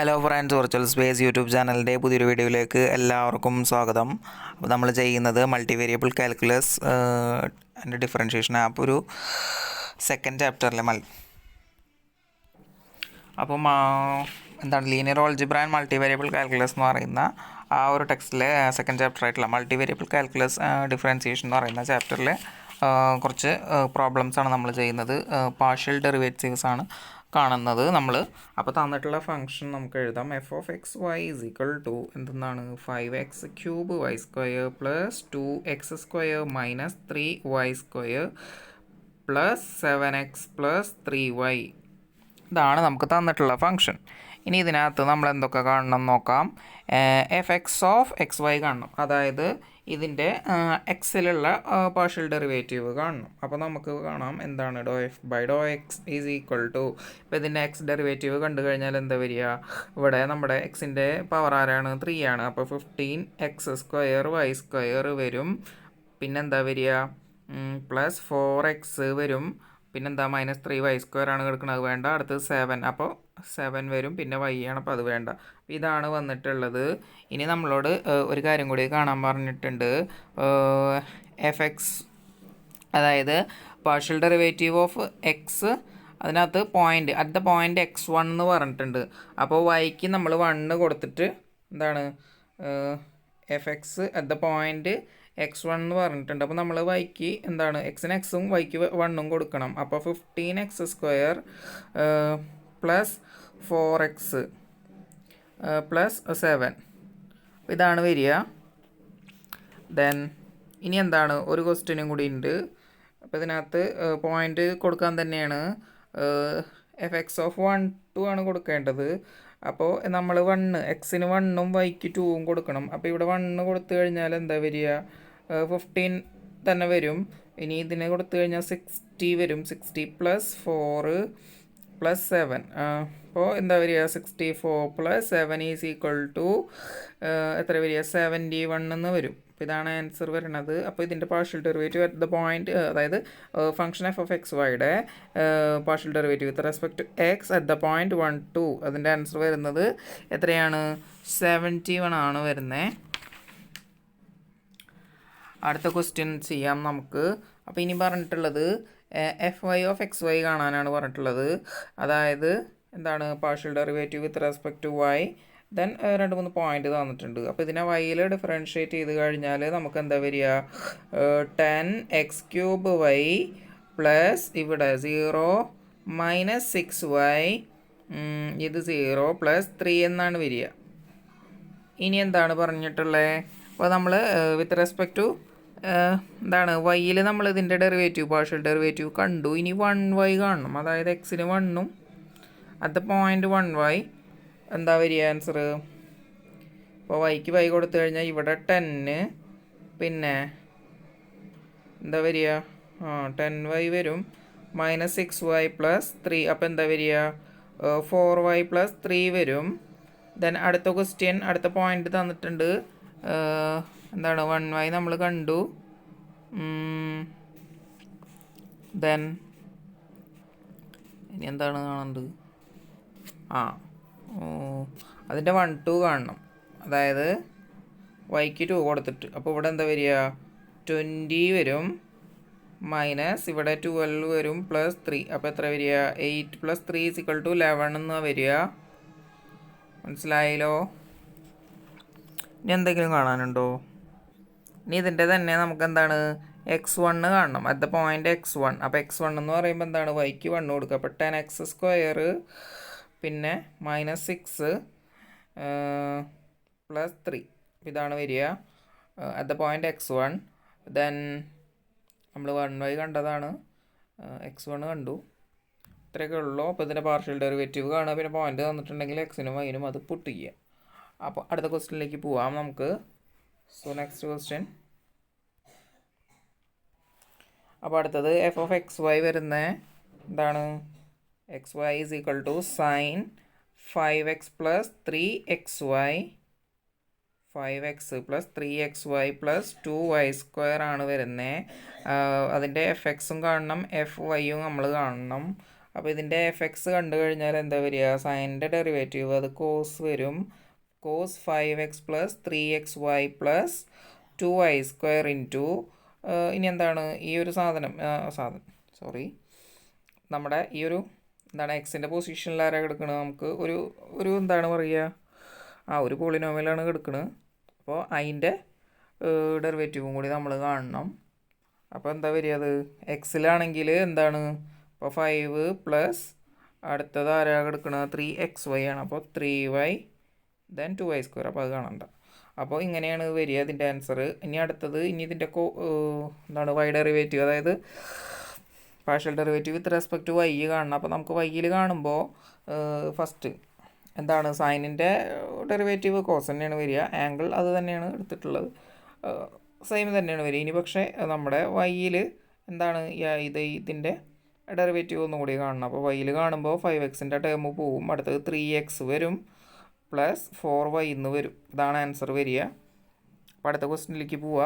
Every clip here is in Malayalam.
Hello friends, virtual space YouTube ചാനലിൻ്റെ പുതിയൊരു വീഡിയോയിലേക്ക് എല്ലാവർക്കും സ്വാഗതം. അപ്പോൾ നമ്മൾ ചെയ്യുന്നത് multi variable calculus and differentiation app ഒരു സെക്കൻഡ് ചാപ്റ്ററിലെ അപ്പം എന്താണ് linear algebra and multi variable calculus എന്ന് പറയുന്ന ആ ഒരു ടെക്സ്റ്റിലെ സെക്കൻഡ് ചാപ്റ്റർ ആയിട്ടുള്ള മൾട്ടി വേരിയബിൾ കാൽക്കുലസ് ഡിഫറൻസിയേഷൻ എന്ന് പറയുന്ന ചാപ്റ്ററിലെ കുറച്ച് പ്രോബ്ലംസാണ് നമ്മൾ ചെയ്യുന്നത്. പാർഷ്യൽ ഡെറിവേറ്റീവ്സ് ആണ് കാണുന്നത് നമ്മൾ. അപ്പോൾ തന്നിട്ടുള്ള ഫംഗ്ഷൻ നമുക്ക് എഴുതാം. F of X Y is equal to എന്തെന്നാണ് 5x³ y² plus 2x² minus 3y² plus 7x plus 3y. ഇതാണ് നമുക്ക് തന്നിട്ടുള്ള ഫംഗ്ഷൻ. ഇനി ഇതിനകത്ത് നമ്മൾ എന്തൊക്കെ കാണണം നോക്കാം. F x of X y കാണണം, അതായത് ഇതിൻ്റെ എക്സിലുള്ള പാർഷ്യൽ ഡെറിവേറ്റീവ് കാണണം. അപ്പോൾ നമുക്ക് കാണാം എന്താണ് doh f by Dr X is equal to, ഇപ്പോൾ ഇതിൻ്റെ എക്സ് ഡെറിവേറ്റീവ് കണ്ടു കഴിഞ്ഞാൽ എന്താ വരിക, ഇവിടെ നമ്മുടെ എക്സിൻ്റെ പവർ ആരാണ്, 3 ആണ്. അപ്പോൾ 15x² y² വരും. പിന്നെന്താ വരിക, പ്ലസ് 4x വരും. പിന്നെന്താ -3y² ആണ് കിടക്കുന്നത്, അത് വേണ്ട. അടുത്തത് 7, അപ്പോൾ 7 വരും. പിന്നെ y ആണ്, അപ്പോൾ അത് വേണ്ട. ഇതാണ് വന്നിട്ടുള്ളത്. ഇനി നമ്മളോട് ഒരു കാര്യം കൂടി കാണാൻ പറഞ്ഞിട്ടുണ്ട്. എഫ് എക്സ്, അതായത് പാർഷ്യൽ ഡെറിവേറ്റീവ് ഓഫ് എക്സ്, അതിനകത്ത് point at the point x1 എന്ന് പറഞ്ഞിട്ടുണ്ട്. അപ്പോൾ വൈക്ക് നമ്മൾ 1 കൊടുത്തിട്ട് എന്താണ് F X at the point x1 എന്ന് പറഞ്ഞിട്ടുണ്ട്. അപ്പോൾ നമ്മൾ വൈക്ക് എന്താണ് എക്സിന് എക്സും വൈക്ക് 1ഉം കൊടുക്കണം. അപ്പോൾ 15x² പ്ലസ് 4x പ്ലസ് 7 ഇതാണ് വരിക. ദെൻ ഇനി എന്താണ്, ഒരു ക്വസ്റ്റ്യനും കൂടി ഉണ്ട്. അപ്പോൾ ഇതിനകത്ത് പോയിൻ്റ് കൊടുക്കാൻ തന്നെയാണ്. എഫ് എക്സ് ഓഫ് 1 2 ആണ് കൊടുക്കേണ്ടത്. അപ്പോൾ നമ്മൾ 1 എക്സിന് 1ഉം വൈക്ക് 2ഉം കൊടുക്കണം. അപ്പോൾ ഇവിടെ 1 കൊടുത്തു കഴിഞ്ഞാൽ എന്താ വരിക, 15 തന്നെ വരും. ഇനി ഇതിനെ കൊടുത്തു കഴിഞ്ഞാൽ 60 വരും. 60 പ്ലസ് 4 പ്ലസ് 7, അപ്പോൾ എന്താ വരിക, 64 പ്ലസ് 7 ഈസ് ഈക്വൽ ടു എത്ര വരിക, 71 എന്ന് വരും. അപ്പോൾ ഇതാണ് ആൻസർ വരുന്നത്. അപ്പോൾ ഇതിൻ്റെ partial derivative at the point, അതായത് ഫംഗ്ഷൻ എഫ് ഓഫ് എക്സ് വൈയുടെ partial derivative with respect to X at the point 1 2, അതിൻ്റെ ആൻസർ വരുന്നത് എത്രയാണ്, 71 ആണ് വരുന്നത്. അടുത്ത ക്വസ്റ്റ്യൻ ചെയ്യാം നമുക്ക്. അപ്പോൾ ഇനി പറഞ്ഞിട്ടുള്ളത് f y of X y കാണാനാണ് പറഞ്ഞിട്ടുള്ളത്. അതായത് എന്താണ് partial derivative with respect to y, then 2-3 point തന്നിട്ടുണ്ട്. അപ്പോൾ ഇതിനെ വൈയിൽ ഡിഫറൻഷ്യേറ്റ് ചെയ്ത് കഴിഞ്ഞാൽ നമുക്ക് എന്താ വരിക, 10x³ y പ്ലസ് ഇവിടെ 0 മൈനസ് 6y, ഇത് 0 പ്ലസ് 3 എന്നാണ് വരിക. ഇനി എന്താണ് പറഞ്ഞിട്ടുള്ളത്, അപ്പോൾ നമ്മൾ വിത്ത് റെസ്പെക്ട് ടു എന്താണ് വൈയിൽ നമ്മൾ ഇതിൻ്റെ ഡെറിവേറ്റീവ് പാർഷ്യൽ ഡെറിവേറ്റീവ് കണ്ടു. ഇനി 1y കാണണം, അതായത് എക്സിന് 1ഉം അറ്റ് ദ പോയിൻ്റ് 1y എന്താ വരിക ആൻസർ. അപ്പോൾ വൈക്ക് y കൊടുത്തു കഴിഞ്ഞാൽ ഇവിടെ 10, പിന്നെ എന്താ വരിക, 10y വരും. -6y പ്ലസ് 3, അപ്പോൾ എന്താ വരിക, 4y പ്ലസ് 3 വരും. ദെൻ അടുത്ത ക്വസ്റ്റ്യൻ, അടുത്ത പോയിന്റ് തന്നിട്ടുണ്ട്. എന്താണ് 1y നമ്മൾ കണ്ടു. ദെൻ ഇനി എന്താണ് കാണുന്നത്, അതിൻ്റെ 1 2 കാണണം, അതായത് വൈക്ക് 2 കൊടുത്തിട്ട്. അപ്പോൾ ഇവിടെ എന്താ വരിക, 20 വരും. മൈനസ് ഇവിടെ 12 വരും പ്ലസ് 3, അപ്പോൾ എത്ര വരിക, 8 പ്ലസ് 3 ഈസ് ഈക്വൽ ടു 11 എന്ന് വരിക. മനസ്സിലായല്ലോ. ഇനി എന്തെങ്കിലും കാണാനുണ്ടോ? ഇനി ഇതിൻ്റെ തന്നെ നമുക്ക് എന്താണ് x1 കാണണം, അറ്റ് ദ പോയിൻ്റ് x1. അപ്പോൾ x1 എന്ന് പറയുമ്പോൾ എന്താണ് വൈക്ക് 1 കൊടുക്കുക. അപ്പോൾ 10x² പിന്നെ -6 പ്ലസ് 3 ഇതാണ് വരിക at the point x1. Then നമ്മൾ 1y കണ്ടതാണ്, x1 കണ്ടു. ഇത്രയൊക്കെ ഉള്ളൂ. അപ്പോൾ ഇതിൻ്റെ പാർഷ്യൽ ഡെറിവേറ്റീവ് കാണുക, പിന്നെ പോയിന്റ് തന്നിട്ടുണ്ടെങ്കിൽ എക്സിനും വൈനും അത് പുട്ട് ചെയ്യുക. അപ്പോൾ അടുത്ത ക്വസ്റ്റ്യനിലേക്ക് പോവാം നമുക്ക്. So next question. അപ്പോൾ അടുത്തത് എഫ് ഓഫ് എക്സ് വൈ വരുന്ന എന്താണ്, x y is equal to sine 5x plus 3xy 5x plus 3xy plus 2y² ആണ് വരുന്നത്. അതിൻ്റെ എഫ് എക്സും കാണണം, എഫ് വൈയും നമ്മൾ കാണണം. അപ്പോൾ ഇതിൻ്റെ എഫ് എക്സ് കണ്ടു കഴിഞ്ഞാൽ എന്താ വരിക, സൈനിൻ്റെ ഡെറിവേറ്റീവ് അത് കോസ് വരും. Cos 5x plus 3xy plus 2y² into ഇനി എന്താണ് ഈ ഒരു നമ്മുടെ ഈ ഒരു എന്താണ് എക്സിൻ്റെ പൊസിഷനിൽ ആരാ കിടക്കുന്നത്, നമുക്ക് ഒരു എന്താണ് പറയുക, ഒരു പോളിനോമിയലാണ് കിടക്കുന്നത്. അപ്പോൾ അതിൻ്റെ ഡെറിവേറ്റീവും കൂടി നമ്മൾ കാണണം. അപ്പോൾ എന്താ വരിക, അത് എക്സിലാണെങ്കിൽ എന്താണ്, അപ്പോൾ 5 പ്ലസ് അടുത്തത് ആരാ കിടക്കുന്നത് 3xy ആണ്. അപ്പോൾ 3y ദെൻ 2y². അപ്പോൾ അത് കാണണ്ട. അപ്പോൾ ഇങ്ങനെയാണ് വരിക ഇതിൻ്റെ ആൻസർ. ഇനി അടുത്തത് ഇതിൻ്റെ എന്താണ് വൈ ഡെറിവേറ്റീവ്, അതായത് partial derivative with respect to y കാണണം. അപ്പോൾ നമുക്ക് വൈയിൽ കാണുമ്പോൾ ഫസ്റ്റ് എന്താണ് സൈനിൻ്റെ ഡെറിവേറ്റീവ് കോസ് തന്നെയാണ് വരിക, ആംഗിൾ അത് തന്നെയാണ് എടുത്തിട്ടുള്ളത്, സെയിം തന്നെയാണ് വരിക. ഇനി പക്ഷേ നമ്മുടെ വൈയിൽ എന്താണ് ഇതിൻ്റെ ഡെറിവേറ്റീവ് ഒന്നും കൂടി കാണണം. അപ്പോൾ വൈയിൽ കാണുമ്പോൾ 5xൻ്റെ ടേം പോവും, അടുത്തത് 3x വരും പ്ലസ് 4y എന്ന് വരും. ഇതാണ് ആൻസർ വരിക. അപ്പോൾ അടുത്ത ക്വസ്റ്റ്യനിലേക്ക് പോവുക.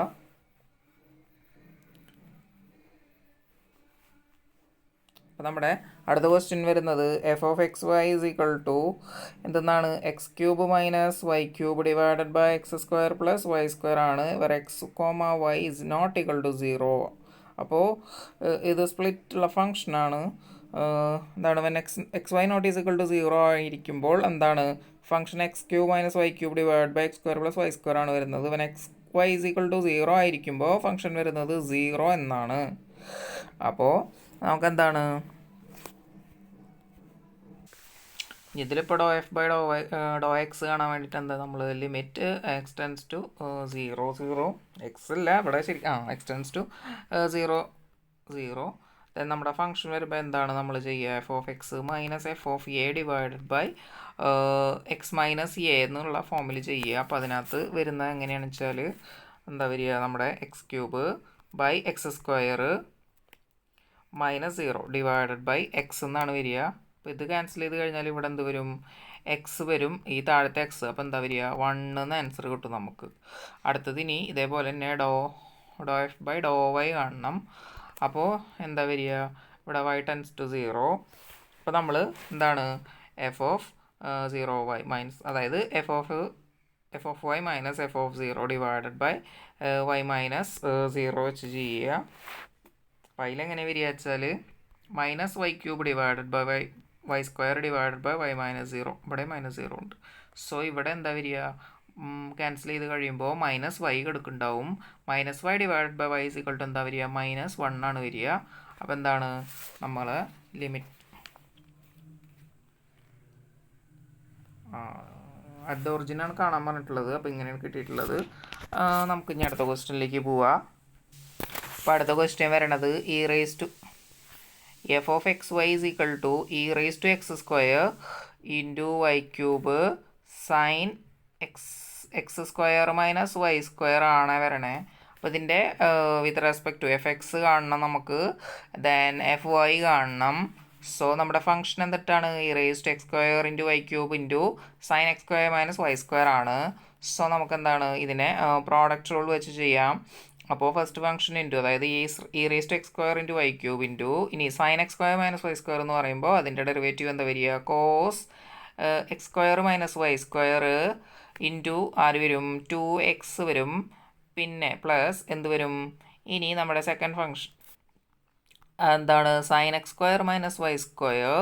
അപ്പോൾ നമ്മുടെ അടുത്ത ക്വസ്റ്റ്യൻ വരുന്നത് f(x(y) എന്തെന്നാണ് x³ minus y³ divided by x² plus y² ആണ്. ഇവർ x,y is not equal to 0. അപ്പോൾ ഇത് സ്പ്ലിറ്റുള്ള ഫങ്ഷനാണ്. എന്താണ് when xy not is equal to 0 ആയിരിക്കുമ്പോൾ എന്താണ് function x³ minus y³ divide by x² plus y² ആണ് വരുന്നത്. When xy is equal to 0 ആയിരിക്കുമ്പോൾ ഫംഗ്ഷൻ വരുന്നത് 0 എന്നാണ്. അപ്പോൾ നമുക്കെന്താണ് ഇതിലിപ്പോൾ ഡോ എക്സ് കാണാൻ വേണ്ടിയിട്ട് എന്താ നമ്മൾ limit x tends to 0 x ഇല്ല ഇവിടെ ശരി എക്സ് ടെൻസ് ടു 0 ദെൻ നമ്മുടെ ഫംഗ്ഷൻ വരുമ്പോൾ എന്താണ് നമ്മൾ ചെയ്യുക, f(x) minus f(a) divided by x minus a എന്നുള്ള ഫോമിൽ ചെയ്യുക. അപ്പോൾ അതിനകത്ത് വരുന്നത് എങ്ങനെയാണെന്ന് വെച്ചാൽ എന്താ വരിക, നമ്മുടെ x³ by x² minus 0 divided by x എന്നാണ് വരിക. അപ്പോൾ ഇത് ക്യാൻസൽ ചെയ്ത് കഴിഞ്ഞാൽ ഇവിടെ എന്ത് വരും, എക്സ് വരും, ഈ താഴത്തെ എക്സ്. അപ്പോൾ എന്താ വരിക 1 എന്ന് ആൻസർ കിട്ടും നമുക്ക്. അടുത്തത് ഇനി ഇതേപോലെ തന്നെ doh f by Dr y കാണണം. അപ്പോൾ എന്താ വരിക, ഇവിടെ y ടെൻസ് ടു 0. അപ്പോൾ നമ്മൾ എന്താണ് f(0y) മൈനസ്, അതായത് f(y) minus f(0) divided by y minus 0 വെച്ച് ചെയ്യുക. അപ്പോൾ അതിലെങ്ങനെ വരിക വെച്ചാൽ minus y³ divided by y² divided by y minus 0. ഇവിടെ മൈനസ് 0 ഉണ്ട്. സോ ഇവിടെ എന്താ വരിക, ക്യാൻസൽ ചെയ്ത് കഴിയുമ്പോൾ മൈനസ് y കിടക്കുന്നുണ്ടാവും. Minus y divided by y is equal to എന്താ വരിക, -1 ആണ് വരിക. അപ്പോൾ എന്താണ് നമ്മൾ ലിമിറ്റ് അറ്റ് ദ ഒറിജിനാണ് കാണാൻ പറഞ്ഞിട്ടുള്ളത്. അപ്പോൾ ഇങ്ങനെയാണ് കിട്ടിയിട്ടുള്ളത്. നമുക്ക് ഇനി അടുത്ത ക്വസ്റ്റ്യനിലേക്ക് പോവാം. അപ്പോൾ അടുത്ത ക്വസ്റ്റ്യൻ വരണത് f(x(y) is equal to e(x)² into y³ sin x² minus y² ആണ് വരണേ. അപ്പോൾ ഇതിൻ്റെ with respect to F X കാണണം നമുക്ക്, ദെൻ fy കാണണം. സോ നമ്മുടെ ഫംഗ്ഷൻ എന്തിട്ടാണ് e(x² into y³ into sin x² minus y² ആണ്. സോ നമുക്ക് എന്താണ് ഇതിനെ പ്രോഡക്റ്റ് റൂൾ വെച്ച് ചെയ്യാം. അപ്പോൾ ഫസ്റ്റ് ഫംഗ്ഷൻ ഇൻറ്റു, അതായത് e(x² ഇൻറ്റു y³ ഇൻറ്റു ഇനി sin x² മൈനസ് y² എന്ന് പറയുമ്പോൾ അതിൻ്റെ ഡെറിവേറ്റീവ് എന്താ വരിക, cos x² minus y² into ആര് വരും 2x വരും, പിന്നെ പ്ലസ് എന്ത് വരും, ഇനി നമ്മുടെ സെക്കൻഡ് ഫംഗ്ഷൻ എന്താണ് sin x² minus y²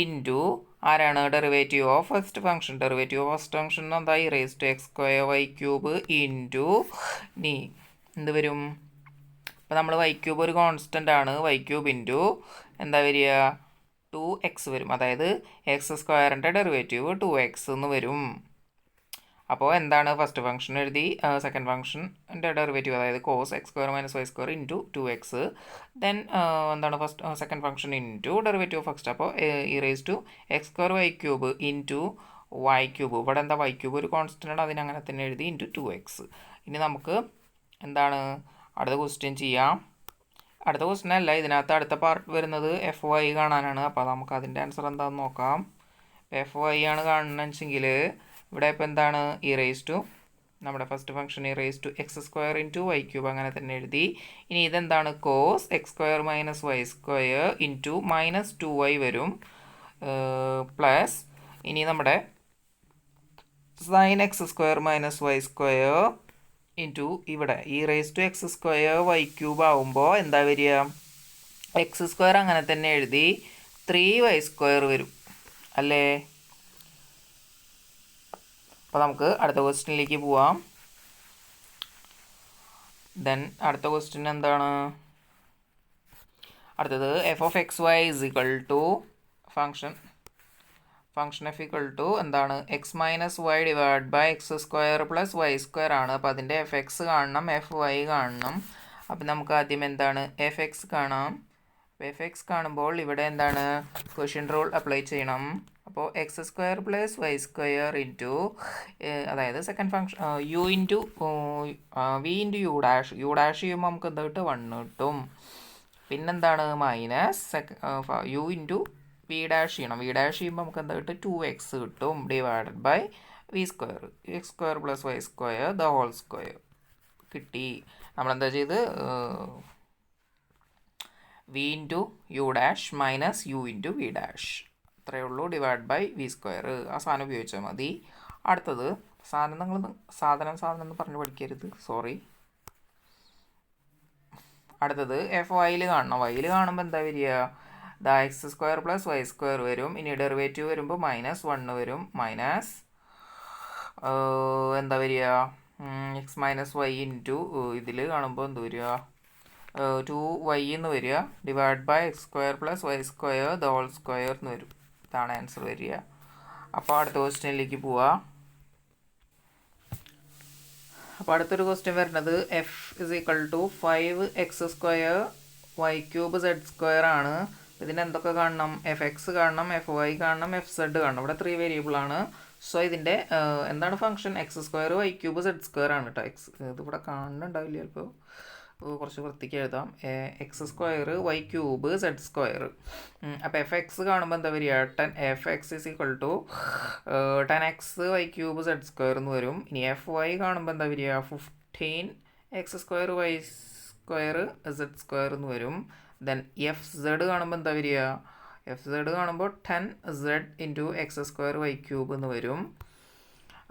into ആരാണ് derivative of first function. Derivative of first function എന്താ e(x² y³ ഇൻറ്റു നീ എന്ത് വരും, അപ്പോൾ നമ്മൾ y³ ഒരു കോൺസ്റ്റൻ്റ് ആണ്, y³ ഇൻറ്റു എന്താ വരിക 2x വരും, അതായത് x² ഡെറിവേറ്റീവ് 2x എന്ന് വരും. അപ്പോൾ എന്താണ് ഫസ്റ്റ് ഫംഗ്ഷൻ എഴുതി, സെക്കൻഡ് ഫംഗ്ഷൻ്റെ ഡെറിവേറ്റീവ് അതായത് cos x² minus y² into 2x, then എന്താണ് second function into derivative first. അപ്പോൾ e(x² y³ ഇൻറ്റു y³, ഇവിടെ എന്താ y³ ഒരു കോൺസ്റ്റൻ്റ് ആണ്, അതിനങ്ങനെ തന്നെ എഴുതി ഇൻറ്റു 2x. ഇനി നമുക്ക് എന്താണ് അടുത്ത ക്വസ്റ്റ്യൻ ചെയ്യാം. അടുത്ത ക്വസ്റ്റ്യൻ അല്ല, ഇതിനകത്ത് അടുത്ത പാർട്ട് വരുന്നത് fy കാണാനാണ്. അപ്പോൾ നമുക്ക് അതിൻ്റെ ആൻസർ എന്താണെന്ന് നോക്കാം. fy ആണ് കാണണമെന്ന് വെച്ചെങ്കിൽ ഇവിടെ ഇപ്പോൾ എന്താണ് നമ്മുടെ first function raise to x square into y cube അങ്ങനെ തന്നെ എഴുതി. ഇനി ഇതെന്താണ് cos x square minus y square into minus 2y വരും പ്ലസ് ഇനി നമ്മുടെ sine x square minus y square into ഇവിടെ ഈ raise to x square y cube ആവുമ്പോൾ എന്താ വരിക എക്സ് സ്ക്വയർ അങ്ങനെ തന്നെ എഴുതി 3y സ്ക്വയർ വരും അല്ലേ. അപ്പോൾ നമുക്ക് അടുത്ത ക്വസ്റ്റ്യനിലേക്ക് പോവാം. ദെൻ അടുത്ത ക്വസ്റ്റ്യൻ എന്താണ്? അടുത്തത് F of X Y is equal to function F equal to എന്താണ് X minus Y divide by X square plus Y square ആണ്. അപ്പോൾ അതിൻ്റെ എഫ് എക്സ് കാണണം, എഫ് വൈ കാണണം. അപ്പം നമുക്ക് ആദ്യം എന്താണ് എഫ് എക്സ് കാണാം. എഫ് എക്സ് കാണുമ്പോൾ ഇവിടെ എന്താണ് ക്വഷ്യൻ്റ് റൂൾ അപ്ലൈ ചെയ്യണം. അപ്പോൾ X square plus Y square into അതായത് second function U into V into U dash ചെയ്യുമ്പോൾ നമുക്ക് എന്താ കിട്ടും 1 കിട്ടും. പിന്നെന്താണ് minus u into v dash ചെയ്യണം. വി ഡാഷ് ചെയ്യുമ്പോൾ നമുക്ക് എന്താ കിട്ടും 2x കിട്ടും divided by v square x square plus Y square the whole square കിട്ടി. നമ്മളെന്താ ചെയ്ത് v into U dash minus u into v dash അത്രയേ ഉള്ളൂ ഡിവൈഡ് ബൈ വി സ്ക്വയർ. ആ സാധനം ഉപയോഗിച്ചാൽ മതി. അടുത്തത് സാധനം എന്ന് പറഞ്ഞ് പഠിക്കരുത്, സോറി. അടുത്തത് എഫ് വൈയിൽ കാണണം. വൈയിൽ കാണുമ്പോൾ എന്താ വരിക x square plus Y square വരും. ഇനി ഡെറിവേറ്റീവ് വരുമ്പോൾ -1 വരും. മൈനസ് എന്താ വരിക എക്സ് മൈനസ് വൈ ഇൻറ്റു ഇതിൽ കാണുമ്പോൾ എന്ത് വരിക 2y എന്ന് വരിക divide by X square plus Y square the whole square എന്ന് വരും. ഇതാണ് ആൻസർ വരിക. അപ്പോൾ അടുത്ത ക്വസ്റ്റ്യനിലേക്ക് പോവാം. അപ്പോൾ അടുത്തൊരു ക്വസ്റ്റ്യൻ വരുന്നത് f is equal to 5x square y cube z square ആണ്. ഇതിന് എന്തൊക്കെ കാണണം? എഫ് എക്സ് കാണണം, എഫ് വൈ കാണണം, എഫ് സെഡ് കാണണം. ഇവിടെ 3 വേരിയബിൾ ആണ്. സോ ഇതിൻ്റെ എന്താണ് function x square y cube z square ആണ് കേട്ടോ. ഇതിവിടെ കാണുന്നുണ്ടാവില്ല, ചിലപ്പോൾ കുറച്ച് വൃത്തിക്ക് എഴുതാം. X square y cube z square. അപ്പോൾ എഫ് എക്സ് കാണുമ്പോൾ എന്താ വരിക f x is equal to 10x y cube z square എന്ന് വരും. ഇനി എഫ് വൈ കാണുമ്പോൾ എന്താ വരിക 15x square y square z square എന്ന് വരും. ദെൻ എഫ് സെഡ് കാണുമ്പോൾ എന്താ വരിക എഫ് സെഡ് കാണുമ്പോൾ 10z into x square y cube എന്ന് വരും.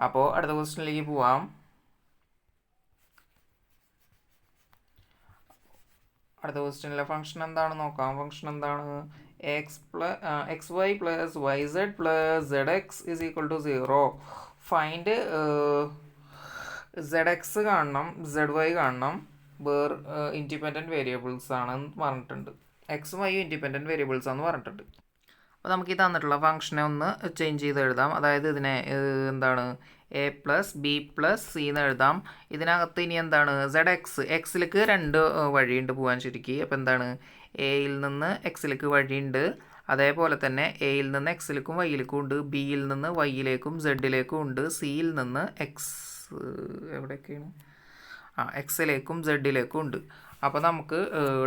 അപ്പോൾ അടുത്ത ക്വസ്റ്റ്യനിലേക്ക് പോവാം. അടുത്ത ക്വസ്റ്റ്യനിലെ ഫംഗ്ഷൻ എന്താണ് നോക്കാം. ഫംഗ്ഷൻ എന്താണ് x y plus y z plus z x is equal to 0. Find z x കാണണം, സെഡ് വൈ കാണണം. ഇൻഡിപെൻഡൻറ്റ് വേരിയബിൾസ് ആണെന്ന് പറഞ്ഞിട്ടുണ്ട്. എക്സും വൈയും ഇൻഡിപെൻഡൻറ്റ് വേരിയബിൾസ് ആണെന്ന് പറഞ്ഞിട്ടുണ്ട്. അപ്പോൾ നമുക്ക് ഈ തന്നിട്ടുള്ള ഫംഗ്ഷനെ ഒന്ന് ചേഞ്ച് ചെയ്ത് എഴുതാം. അതായത് ഇതിനെ എന്താണ് A plus B plus C എന്ന് എഴുതാം. ഇതിനകത്ത് ഇനി എന്താണ് സെഡ് എക്സിലേക്ക് 2 വഴിയുണ്ട് പോകാൻ ശരിക്കും. അപ്പോൾ എന്താണ് എയിൽ നിന്ന് എക്സിലേക്ക് വഴിയുണ്ട്. അതേപോലെ തന്നെ എയിൽ നിന്ന് എക്സിലേക്കും വൈയിലേക്കും ഉണ്ട്. ബിയിൽ നിന്ന് വൈയിലേക്കും സെഡിലേക്കും ഉണ്ട്. സിയിൽ നിന്ന് എവിടെയൊക്കെയാണ് എക്സിലേക്കും സെഡിലേക്കും ഉണ്ട്. അപ്പോൾ നമുക്ക്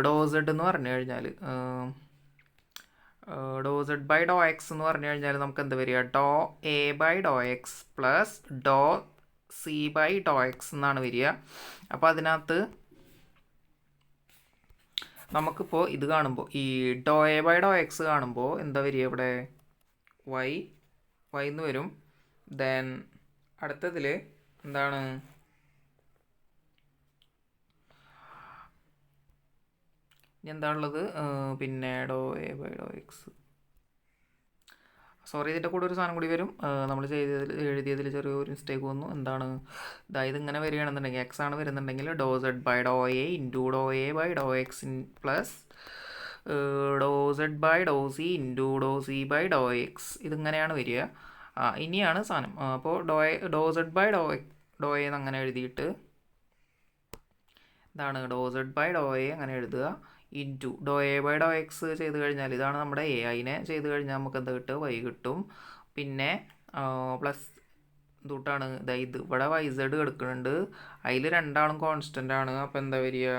ഡോ സെഡ് എന്ന് പറഞ്ഞു കഴിഞ്ഞാൽ do Z by Dr X എന്ന് പറഞ്ഞു കഴിഞ്ഞാൽ നമുക്ക് എന്താ വരിക do A by Dr X plus do C by Dr X എന്നാണ് വരിക. അപ്പോൾ അതിനകത്ത് നമുക്കിപ്പോൾ ഇത് കാണുമ്പോൾ ഈ do A by Dr X കാണുമ്പോൾ എന്താ വരിക ഇവിടെ വൈ എന്ന് വരും. ദെൻ അടുത്തതിൽ എന്താണ് എന്താണുള്ളത് പിന്നെ do A by Dr x sorry ഇതിൻ്റെ കൂടെ ഒരു സാധനം കൂടി വരും. നമ്മൾ എഴുതിയതിൽ ചെറിയൊരു മിസ്റ്റേക്ക് വന്നു. എന്താണ് അതായത് ഇങ്ങനെ വരികയാണെന്നുണ്ടെങ്കിൽ എക്സ് ആണ് വരുന്നുണ്ടെങ്കിൽ do Z by do a into do A by Dr X plus do Z by do c into do C by Dr x ഇതിങ്ങനെയാണ് വരിക. ഇനിയാണ് സാധനം. അപ്പോൾ do Z by do a അങ്ങനെ എഴുതിയിട്ട് ഇതാണ് do Z by do a അങ്ങനെ എഴുതുക into do A by Dr x ചെയ്ത് കഴിഞ്ഞാൽ ഇതാണ് നമ്മുടെ എ. അതിനെ ചെയ്ത് കഴിഞ്ഞാൽ നമുക്ക് എന്താ കിട്ടുക വൈ കിട്ടും. പിന്നെ പ്ലസ് എന്തുട്ടാണ് ഇത് ഇവിടെ വൈ സെഡ് എടുക്കുന്നുണ്ട്. അതിൽ 2 കോൺസ്റ്റൻ്റ് ആണ്. അപ്പോൾ എന്താ വരിക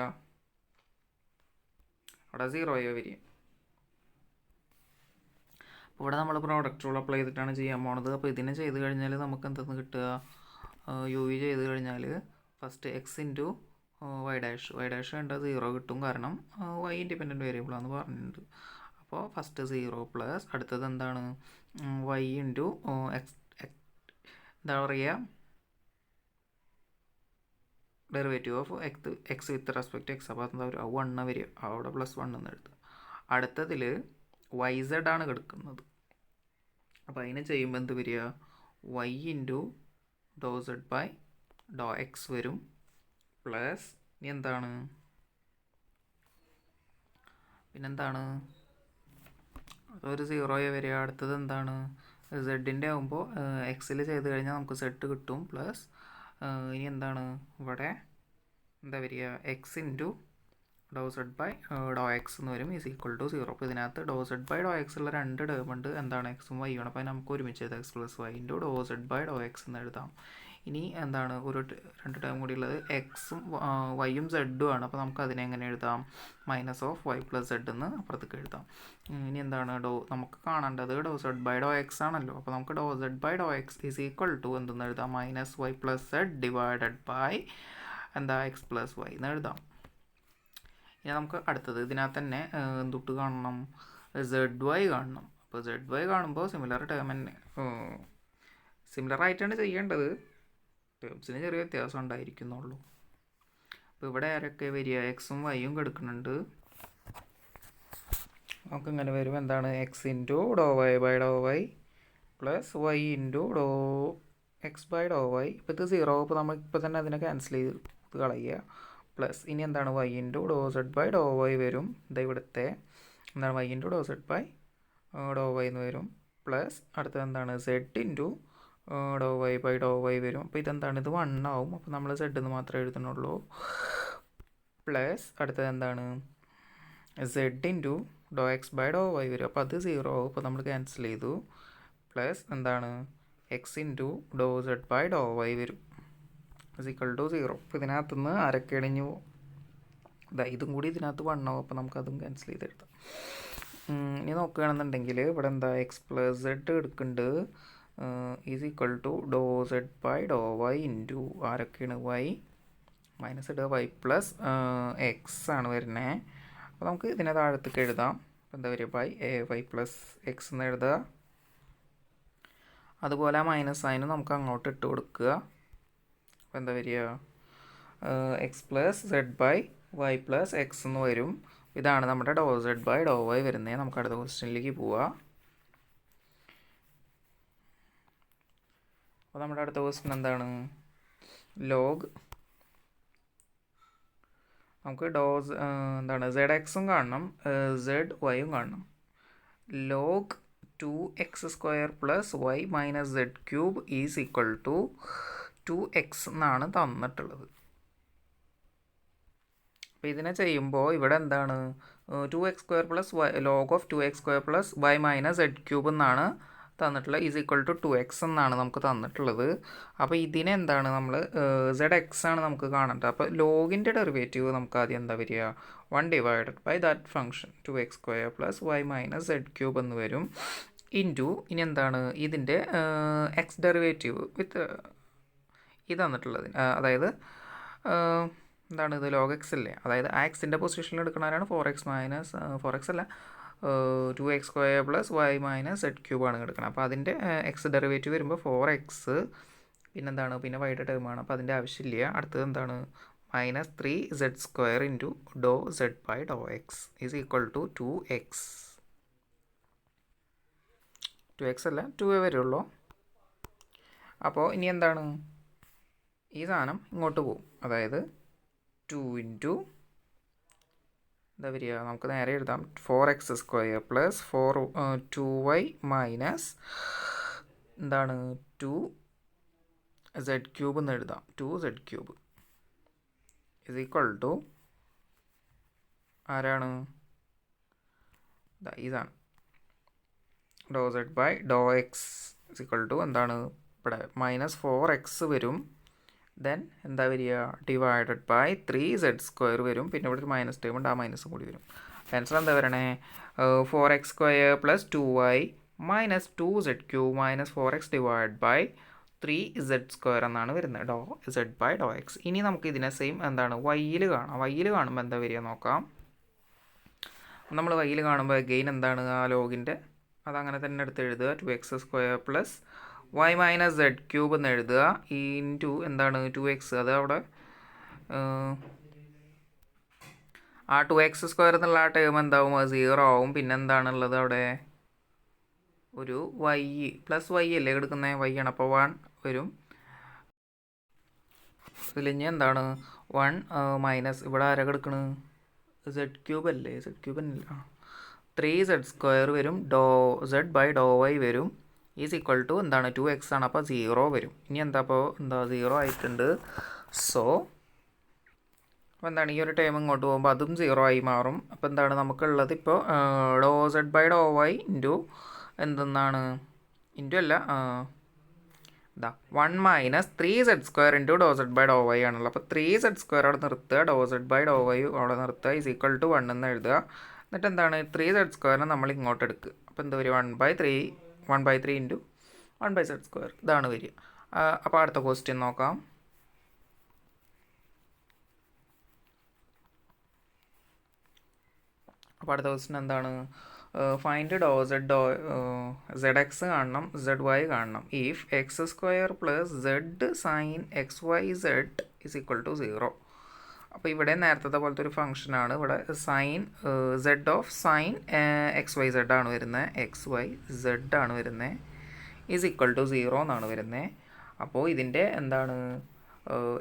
അവിടെ 0 വരിക. അപ്പോൾ ഇവിടെ നമ്മൾ പ്രോഡക്റ്റ് റൂൾ അപ്ലൈ ചെയ്തിട്ടാണ് ചെയ്യാൻ പോണത്. അപ്പോൾ ഇതിനെ ചെയ്ത് കഴിഞ്ഞാൽ നമുക്ക് എന്തെന്ന് കിട്ടുക യു വി ചെയ്ത് കഴിഞ്ഞാൽ first x into y dash വേണ്ട 0 കിട്ടും, കാരണം വൈ ഇൻഡിപെൻഡൻറ്റ് വേരിയബിൾ ആണെന്ന് പറഞ്ഞിട്ടുണ്ട്. അപ്പോൾ ഫസ്റ്റ് 0 പ്ലസ് അടുത്തത് എന്താണ് വൈ ഇൻറ്റു എക്സ്, എന്താ പറയുക, derivative of X with respect X. അപ്പോൾ എന്താ പറയുക, 1 വരിക, അവിടെ +1 എന്ന് എഴുതുക. അടുത്തതിൽ വൈ സെഡ് ആണ് കിടക്കുന്നത്. അപ്പോൾ അതിനെ ചെയ്യുമ്പോൾ എന്ത് വരിക, y into Dr Z by Dr x വരും, പ്ലസ് ഇനി എന്താണ്, പിന്നെന്താണ്, അതൊരു 0 വരിക. അടുത്തത് എന്താണ്, സെഡിൻ്റെ ആകുമ്പോൾ എക്സിൽ ചെയ്ത് കഴിഞ്ഞാൽ നമുക്ക് സെഡ് കിട്ടും, പ്ലസ് ഇനി എന്താണ് ഇവിടെ എന്താ വരിക, x into Dr Z by Dr X എന്ന് വരും, ഈസ് ഈക്വൽ ടു 0. അപ്പോൾ ഇതിനകത്ത് do Z by Dr x ഉള്ള 2 ടേം ഉണ്ട്, എന്താണ് എക്സും വൈ ആണ്. അപ്പോൾ നമുക്ക് ഒരുമിച്ച് എഴുതാം, x plus y into Dr Z by Dr X എന്ന് എഴുതാം. ഇനി എന്താണ് ഒരു 2 ടേം കൂടി ഉള്ളത്, എക്സും വൈയും സെഡും ആണ്. അപ്പോൾ നമുക്ക് അതിനെ എങ്ങനെ എഴുതാം, minus of y plus z എന്ന് അപ്പുറത്തേക്ക് എഴുതാം. ഇനി എന്താണ് നമുക്ക് കാണേണ്ടത് do Z by Dr x ആണല്ലോ. അപ്പോൾ നമുക്ക് do Z by Dr X is equal to എന്തെന്ന് എഴുതാം, minus y plus z divided by എന്താ എക്സ് പ്ലസ് വൈ എന്ന് എഴുതാം. ഇനി നമുക്ക് അടുത്തത് ഇതിനകത്ത് തന്നെ എന്തൊട്ട് കാണണം, സെഡ് വൈ കാണണം. അപ്പോൾ സെഡ് വൈ കാണുമ്പോൾ സിമിലർ ടേം തന്നെ സിമിലർ ആയിട്ടാണ് ചെയ്യേണ്ടത്, ടേംസിന് ചെറിയ വ്യത്യാസം ഉണ്ടായിരിക്കുന്നുള്ളൂ. അപ്പോൾ ഇവിടെ ആരൊക്കെ വരിക, എക്സും വൈയും കിടക്കുന്നുണ്ട്. നമുക്ക് ഇങ്ങനെ വരും, എന്താണ് x into do y by Dr y plus y into do x by Dr y. ഇപ്പോൾ ഇത് 0, ഇപ്പോൾ നമ്മൾ ഇപ്പോൾ തന്നെ അതിനെ ക്യാൻസൽ ചെയ്ത് കളയുക. പ്ലസ് ഇനി എന്താണ് y into Dr Z by Dr y വരും, ഇത് ഇവിടുത്തെ എന്താണ് y into Dr Z by Dr y എന്ന് വരും, പ്ലസ് അടുത്തത് എന്താണ് z into do y by Dr y വരും. അപ്പോൾ ഇതെന്താണ്, ഇത് 1 ആവും, അപ്പോൾ നമ്മൾ സെഡ് എന്ന് മാത്രമേ എഴുതുന്നുള്ളൂ. പ്ലസ് അടുത്തത് എന്താണ് z into do x by Dr y വരും, അപ്പോൾ അത് 0 ആവും, അപ്പോൾ നമ്മൾ ക്യാൻസൽ ചെയ്തു. പ്ലസ് എന്താണ് x into Dr Z by Dr y വരും, ഇസ് ഈക്വൽ ടു 0. അപ്പോൾ ഇതിനകത്തുനിന്ന് ആരൊക്കെ ഇടിഞ്ഞു, ഇതും കൂടി ഇതിനകത്ത് 1 ആവും, അപ്പോൾ നമുക്കതും ക്യാൻസൽ ചെയ്തെടുത്താം. ഇനി നോക്കുകയാണെന്നുണ്ടെങ്കിൽ ഇവിടെ എന്താ എക്സ് പ്ലസ് സെഡ് എടുക്കുന്നുണ്ട്, is equal to do Z by Dr y into ആരൊക്കെയാണ് വൈ മൈനസ് ഇടുക വൈ പ്ലസ് എക്സ് ആണ് വരുന്നത്. അപ്പോൾ നമുക്ക് ഇതിനെ താഴത്തേക്ക് എഴുതാം. അപ്പോൾ എന്താ വരിക, വൈ പ്ലസ് എക്സ് എന്ന് എഴുതുക. അതുപോലെ ആ മൈനസ് സൈനും നമുക്ക് അങ്ങോട്ട് ഇട്ട് കൊടുക്കുക. അപ്പോൾ എന്താ വരിക, x plus z by y plus x എന്ന് വരും. ഇതാണ് നമ്മുടെ do Z by Dr y വരുന്നത്. നമുക്ക് അടുത്ത ക്വസ്റ്റ്യനിലേക്ക് പോവാം. അപ്പോൾ നമ്മുടെ അടുത്ത ക്വസ്റ്റ്യൻ എന്താണ്, ലോഗ് നമുക്ക് എന്താണ് സെഡ് എക്സും കാണണം, സെഡ് വൈയും കാണണം. Log 2x² plus y minus z cube is equal to 2x എന്നാണ് തന്നിട്ടുള്ളത്. അപ്പോൾ ഇതിനെ ചെയ്യുമ്പോൾ ഇവിടെ എന്താണ് 2x² plus y log of 2x² plus y minus z cube എന്നാണ് തന്നിട്ടുള്ളത്, ഈസ് ഈക്വൽ ടു 2x എന്നാണ് നമുക്ക് തന്നിട്ടുള്ളത്. അപ്പോൾ ഇതിനെ എന്താണ് നമ്മൾ ZX ആണ് നമുക്ക് കാണേണ്ടത്. അപ്പോൾ ലോഗിൻ്റെ ഡെറിവേറ്റീവ് നമുക്ക് ആദ്യം എന്താ വരിക, 1 divided by that function 2x² plus y minus z cube എന്ന് വരും, ഇൻറ്റു ഇനി എന്താണ് ഇതിൻ്റെ എക്സ് ഡെറിവേറ്റീവ് വിത്ത് ഇത് തന്നിട്ടുള്ളതിന്, അതായത് എന്താണ് ഇത് ലോഗ് എക്സ് അല്ലേ, അതായത് ആ എക്സിൻ്റെ പൊസിഷനിൽ എടുക്കുന്നവരാണ് 4x മൈനസ് 4x അല്ല 2x² plus y minus z ക്യൂബാണ് എടുക്കണം. അപ്പോൾ അതിൻ്റെ എക്സ് ഡെറിവേറ്റീവ് വരുമ്പോൾ 4x പിന്നെന്താണ് പിന്നെ വൈയുടെ ടേമാണ്, അപ്പോൾ അതിൻ്റെ ആവശ്യമില്ല. അടുത്തത് എന്താണ് -3z² into Dr Z by Dr X is equal to 2x അല്ല 2 വരുള്ളൂ. അപ്പോൾ ഇനി എന്താണ് ഈ സാധനം ഇങ്ങോട്ട് പോകും, അതായത് 2 ഇൻറ്റു എന്താ വരിക, നമുക്ക് നേരെ എഴുതാം 4x² പ്ലസ് 2y മൈനസ് എന്താണ് 2z³ എന്ന് എഴുതാം, 2z³ ഇസ് ഈക്വൽ ടു ആരാണ്, ഇതാണ് do Z by Dr x is equal to എന്താണ് ഇവിടെ -4x വരും, ദെൻ എന്താ വരിക ഡിവൈഡഡ് ബൈ 3z² വരും, പിന്നെ ഇവിടെ ഒരു മൈനസ് ടൈം ഉണ്ട്, ആ മൈനസും കൂടി വരും. ആൻസർ എന്താ വരണേ 4x² plus 2y minus 2z³ minus 4x divide by 3z² എന്നാണ് വരുന്നത്, do z by Dr x. ഇനി നമുക്ക് ഇതിനെ സെയിം എന്താണ് വൈയിൽ കാണാം. വൈയിൽ കാണുമ്പോൾ എന്താ വരിക നോക്കാം. നമ്മൾ വൈയിൽ കാണുമ്പോൾ അഗെയിൻ എന്താണ് ആ ലോഗിൻ്റെ അതങ്ങനെ തന്നെ എടുത്ത് എഴുതുക. 2x² plus y minus z³ എന്ന് എഴുതുക. ഇൻറ്റു എന്താണ് 2x, അത് അവിടെ ആ 2x² എന്നുള്ള ആ ടേം എന്താവും, അത് 0 ആവും. പിന്നെ എന്താണുള്ളത് അവിടെ ഒരു y പ്ലസ് y അല്ലേ എടുക്കുന്നത്, y ആണ്, അപ്പോൾ 1 വരും. ഇതിലിഞ്ഞ് എന്താണ് 1 മൈനസ് ഇവിടെ ആരാ കിടക്കണ്, z³ അല്ലേ, z³ അല്ല 3z² വരും, ഡോ z ബൈ ഡോ y വരും, ഈസ് ഈക്വൽ ടു എന്താണ് 2x ആണ്, അപ്പോൾ 0 വരും. ഇനി എന്താ അപ്പോൾ എന്താ 0 ആയിട്ടുണ്ട്. സോ അപ്പോൾ എന്താണ് ഈ ഒരു ടൈം ഇങ്ങോട്ട് പോകുമ്പോൾ അതും 0 ആയി മാറും. അപ്പോൾ എന്താണ് നമുക്കുള്ളത് ഇപ്പോൾ do z by do y into എന്തെന്നാണ് ഇൻറ്റു അല്ല ഇതാ 1 minus 3z² into do z by do y ആണല്ലോ. അപ്പോൾ 3z² അവിടെ നിർത്തുക, do z by do y അവിടെ നിർത്തുക, ഈസ് ഈക്വൽ ടു 1 എന്ന് എഴുതുക. എന്നിട്ട് എന്താണ് 3z² നമ്മൾ ഇങ്ങോട്ട് എടുക്കുക. അപ്പോൾ എന്താ വരിക 1/3 ഇൻറ്റു 1/z², ഇതാണ് വരിക. അപ്പോൾ അടുത്ത ക്വസ്റ്റ്യൻ നോക്കാം. അപ്പോൾ അടുത്ത ക്വസ്റ്റ്യൻ എന്താണ്, ഫൈൻഡ് ഡോ zx കാണണം, zy കാണണം. If x² plus z sine xyz is equal to 0. അപ്പോൾ ഇവിടെ നേരത്തെ പോലത്തെ ഒരു ഫംഗ്ഷനാണ്. ഇവിടെ sine z of sine xyz ആണ് വരുന്നത്, xyz ആണ് വരുന്നത്, ഈസ് ഈക്വൽ ടു 0 എന്നാണ് വരുന്നത്. അപ്പോൾ ഇതിൻ്റെ എന്താണ്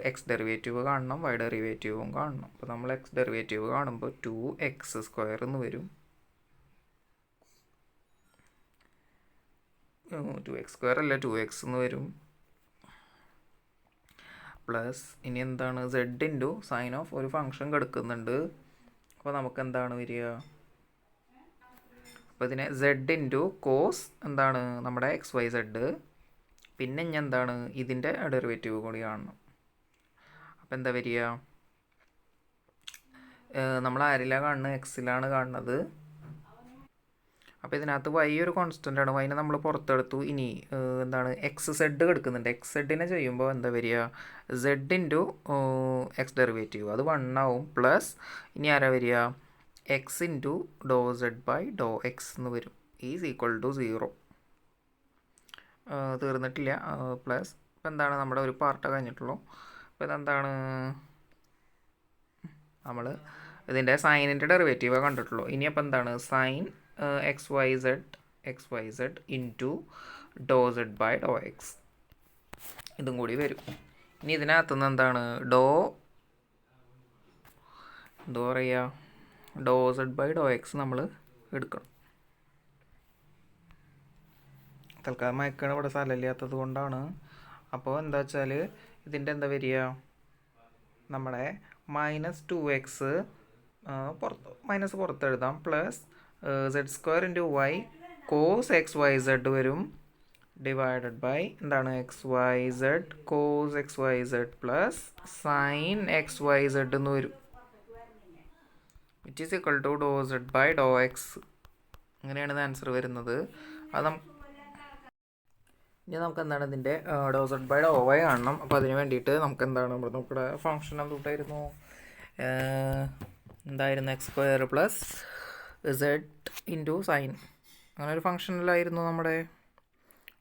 എക്സ് ഡെറിവേറ്റീവ് കാണണം, വൈ ഡെറിവേറ്റീവും കാണണം. അപ്പോൾ നമ്മൾ എക്സ് ഡെറിവേറ്റീവ് കാണുമ്പോൾ 2x² എന്ന് വരും, 2x² അല്ല 2x എന്ന് വരും, പ്ലസ് ഇനി എന്താണ് z ഇൻറ്റു സൈൻ ഓഫ് ഒരു ഫംഗ്ഷൻ കിടക്കുന്നുണ്ട്. അപ്പോൾ നമുക്ക് എന്താണ് വരിക, അപ്പോൾ ഇതിനെ z ഇൻറ്റു കോസ് എന്താണ് നമ്മുടെ xyz, പിന്നെ ഇനി എന്താണ് ഇതിൻ്റെ ഡെറിവേറ്റീവ് കൂടി കാണണം. അപ്പോൾ എന്താ വരിക, നമ്മൾ ആരിലാണ് കാണുന്നത്, എക്സിലാണ് കാണുന്നത്. അപ്പോൾ ഇതിനകത്ത് y ഒരു കോൺസ്റ്റൻ്റ് ആണ്, yനെ നമ്മൾ പുറത്തെടുത്തു. ഇനി എന്താണ് xz കിടക്കുന്നുണ്ട്, xzനെ ചെയ്യുമ്പോൾ എന്താ വരിക z ഇൻറ്റു എക്സ് ഡെറിവേറ്റീവ് അത് 1 ആവും, പ്ലസ് ഇനി ആരാ വരിക x into do z by Dr X എന്ന് വരും, ഈസ് ഈക്വൽ ടു 0. തീർന്നിട്ടില്ല, പ്ലസ് ഇപ്പം എന്താണ് നമ്മുടെ ഒരു പാർട്ട് കഴിഞ്ഞിട്ടുള്ളൂ. അപ്പോൾ ഇതെന്താണ് നമ്മൾ ഇതിൻ്റെ സൈനിൻ്റെ ഡെറിവേറ്റീവ് കണ്ടിട്ടുള്ളൂ. ഇനിയപ്പോൾ എന്താണ് sine xyz into do z by Dr x ഇതും കൂടി വരും. ഇനി ഇതിനകത്തുനിന്ന് എന്താണ് എന്താ പറയുക ഡോ z ബൈ ഡോ എക്സ് നമ്മൾ എടുക്കണം. തൽക്കാലം മയക്കാണ് ഇവിടെ സ്ഥലമില്ലാത്തത് കൊണ്ടാണ്. അപ്പോൾ എന്താ വെച്ചാൽ ഇതിൻ്റെ എന്താ വരിക, നമ്മുടെ -2x പുറത്ത് എഴുതാം, plus z² into y cos xyz വരും, ഡിവൈഡഡ് ബൈ എന്താണ് xyz cos xyz plus sine xyz എന്ന് വരും, which is equal to do z by Dr x. അങ്ങനെയാണ് ഇത് ആൻസർ വരുന്നത്. അത് ഇനി നമുക്ക് എന്താണ് ഇതിൻ്റെ do z by do y കാണണം. അപ്പോൾ അതിന് വേണ്ടിയിട്ട് നമുക്ക് എന്താണ് നമ്മുടെ ഫംഗ്ഷൻ എന്തുട്ടായിരുന്നു, എന്തായിരുന്നു x² plus z into sine, അങ്ങനെ ഒരു ഫംഗ്ഷനിലായിരുന്നു നമ്മുടെ.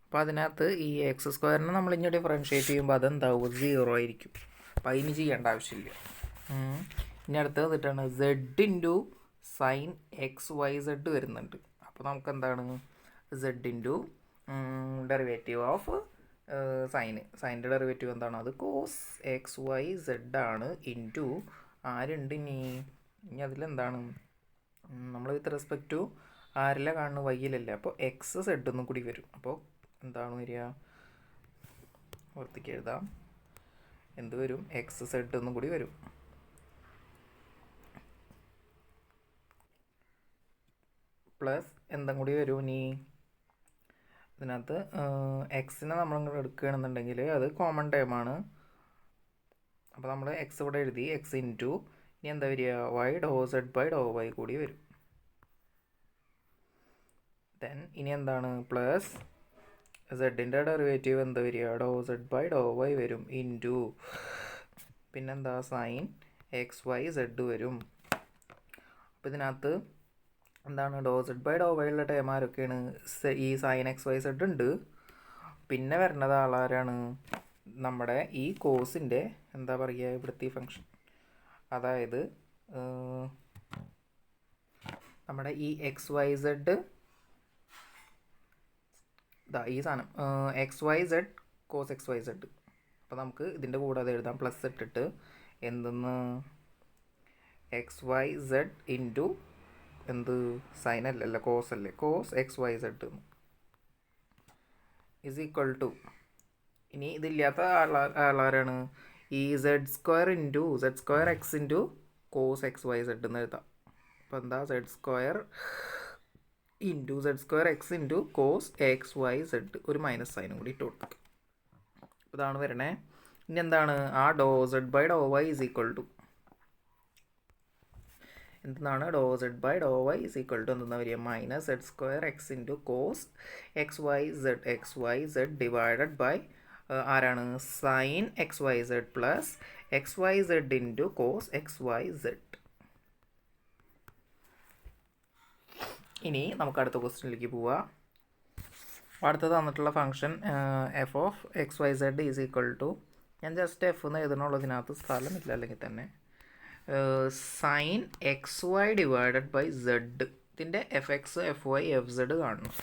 അപ്പോൾ അതിനകത്ത് ഈ x² നമ്മൾ ഇനി ഡിഫറൻഷ്യേറ്റ് ചെയ്യുമ്പോൾ അതെന്താവും 0 ആയിരിക്കും. അപ്പോൾ അതിന് ചെയ്യേണ്ട ആവശ്യമില്ല. ഇനി അടുത്ത് വന്നിട്ടാണ് z ഇൻറ്റു സൈൻ xyz വരുന്നുണ്ട്. അപ്പോൾ നമുക്ക് എന്താണ് z ഇൻറ്റു ഡെറിവേറ്റീവ് ഓഫ് സൈൻ്റെ ഡെറിവേറ്റീവ് എന്താണ്, അത് കോസ് xyz ആണ്, ഇൻറ്റു ആരുണ്ട് ഇനി അതിലെന്താണ് നമ്മൾ വിത്ത് റെസ്പെക്ട് ടു ആരില കാണുന്ന വൈയിലല്ലേ, അപ്പോൾ xz ഒന്നും കൂടി വരും. അപ്പോൾ എന്താണ് വരിക, ഓർത്തേക്ക് എഴുതാം, എന്ത് വരും xz ഒന്നും കൂടി വരും, പ്ലസ് എന്തും കൂടി വരും. ഇനി ഇതിനകത്ത് എക്സിനെ നമ്മളിങ്ങോട്ട് എടുക്കുകയാണെന്നുണ്ടെങ്കിൽ അത് കോമൺ ടേമാണ്. അപ്പോൾ നമ്മൾ എക്സ് ഇവിടെ എഴുതി, എക്സ് ഇൻറ്റു ഇനി എന്താ വരിക y do z by do y കൂടി വരും. ദെൻ ഇനി എന്താണ് പ്ലസ് സെഡിൻ്റെ ഡെറിവേറ്റീവ് എന്താ വരിക, ഡോ സെഡ് ബൈ ഡോ വൈ വരും ഇൻറ്റു പിന്നെന്താ സൈൻ എക്സ് വൈ സെഡ് വരും. അപ്പോൾ ഇതിനകത്ത് എന്താണ് do Z by Dr Y ഉള്ള ടേം ആരൊക്കെയാണ്, ഈ സൈൻ എക്സ് വൈ സെഡ് ഉണ്ട്. പിന്നെ വരുന്നത് ആളാരാണ്, നമ്മുടെ ഈ കോസിൻ്റെ എന്താ പറയുക ഇവിടുത്തെ ഈ ഫങ്ഷൻ, അതായത് നമ്മുടെ ഈ എക്സ് വൈ സെഡ് ഈ സാധനം x y z cos x y z. അപ്പോൾ നമുക്ക് ഇതിൻ്റെ കൂടെ അത് എഴുതാം പ്ലസ് ഇട്ടിട്ട് എന്തെന്ന് എക്സ് വൈ സെഡ് ഇൻറ്റു എന്ത് സൈൻ അല്ലല്ല കോസ് അല്ലേ, cos x y z is equal to, ഇനി ഇതില്ലാത്ത ആളാരാണ് ഈ z square into z square x into cos x y z എന്ന് എഴുതാം. അപ്പോൾ എന്താ z square into z square x into cos x y z, ഒരു മൈനസ് സൈനും കൂടി ഇട്ട് കൊടുക്കുക. ഇതാണ് വരണേ. ഇനി എന്താണ് ആ do Z by Dr y is equal to എന്താണ്, do Z by Dr y is equal to എന്തെന്നാ വരിക, minus z square x into cos x y z divided by ആരാണ് sine x y z plus x y z into cos x y z. ഇനി നമുക്ക് അടുത്ത ക്വസ്റ്റ്യനിലേക്ക് പോവാം. അടുത്ത തന്നിട്ടുള്ള function F of X y z is equal to, ഞാൻ ജസ്റ്റ് എഫ് എന്ന് എഴുതണുള്ളതിനകത്ത് സ്ഥലമില്ല അല്ലെങ്കിൽ തന്നെ sine x y divided by z, ഇതിൻ്റെ f x f y f z കാണണം.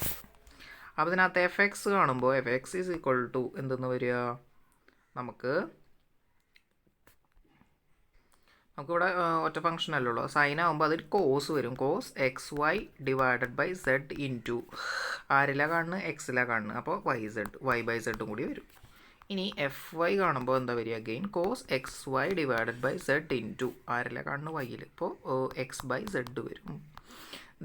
അപ്പോൾ ഇതിനകത്ത് എഫ് എക്സ് കാണുമ്പോൾ f x is equal to എന്തെന്ന് വരിക, നമുക്കിവിടെ ഒറ്റ ഫംഗ്ഷൻ അല്ലല്ലോ, സൈൻ ആകുമ്പോൾ അതൊരു കോസ് വരും, cos x y divided by z into ആരിലാണ് കാണുന്നത്, എക്സിലാണ് കാണുന്നത്, അപ്പോൾ വൈ ബൈ സെഡും കൂടി വരും. ഇനി എഫ് വൈ കാണുമ്പോൾ എന്താ വരിക, again cos x y divided by z into ആരിലാണ് കാണുന്നത്, വൈയിൽ, ഇപ്പോൾ എക്സ് ബൈ സെഡ് വരും.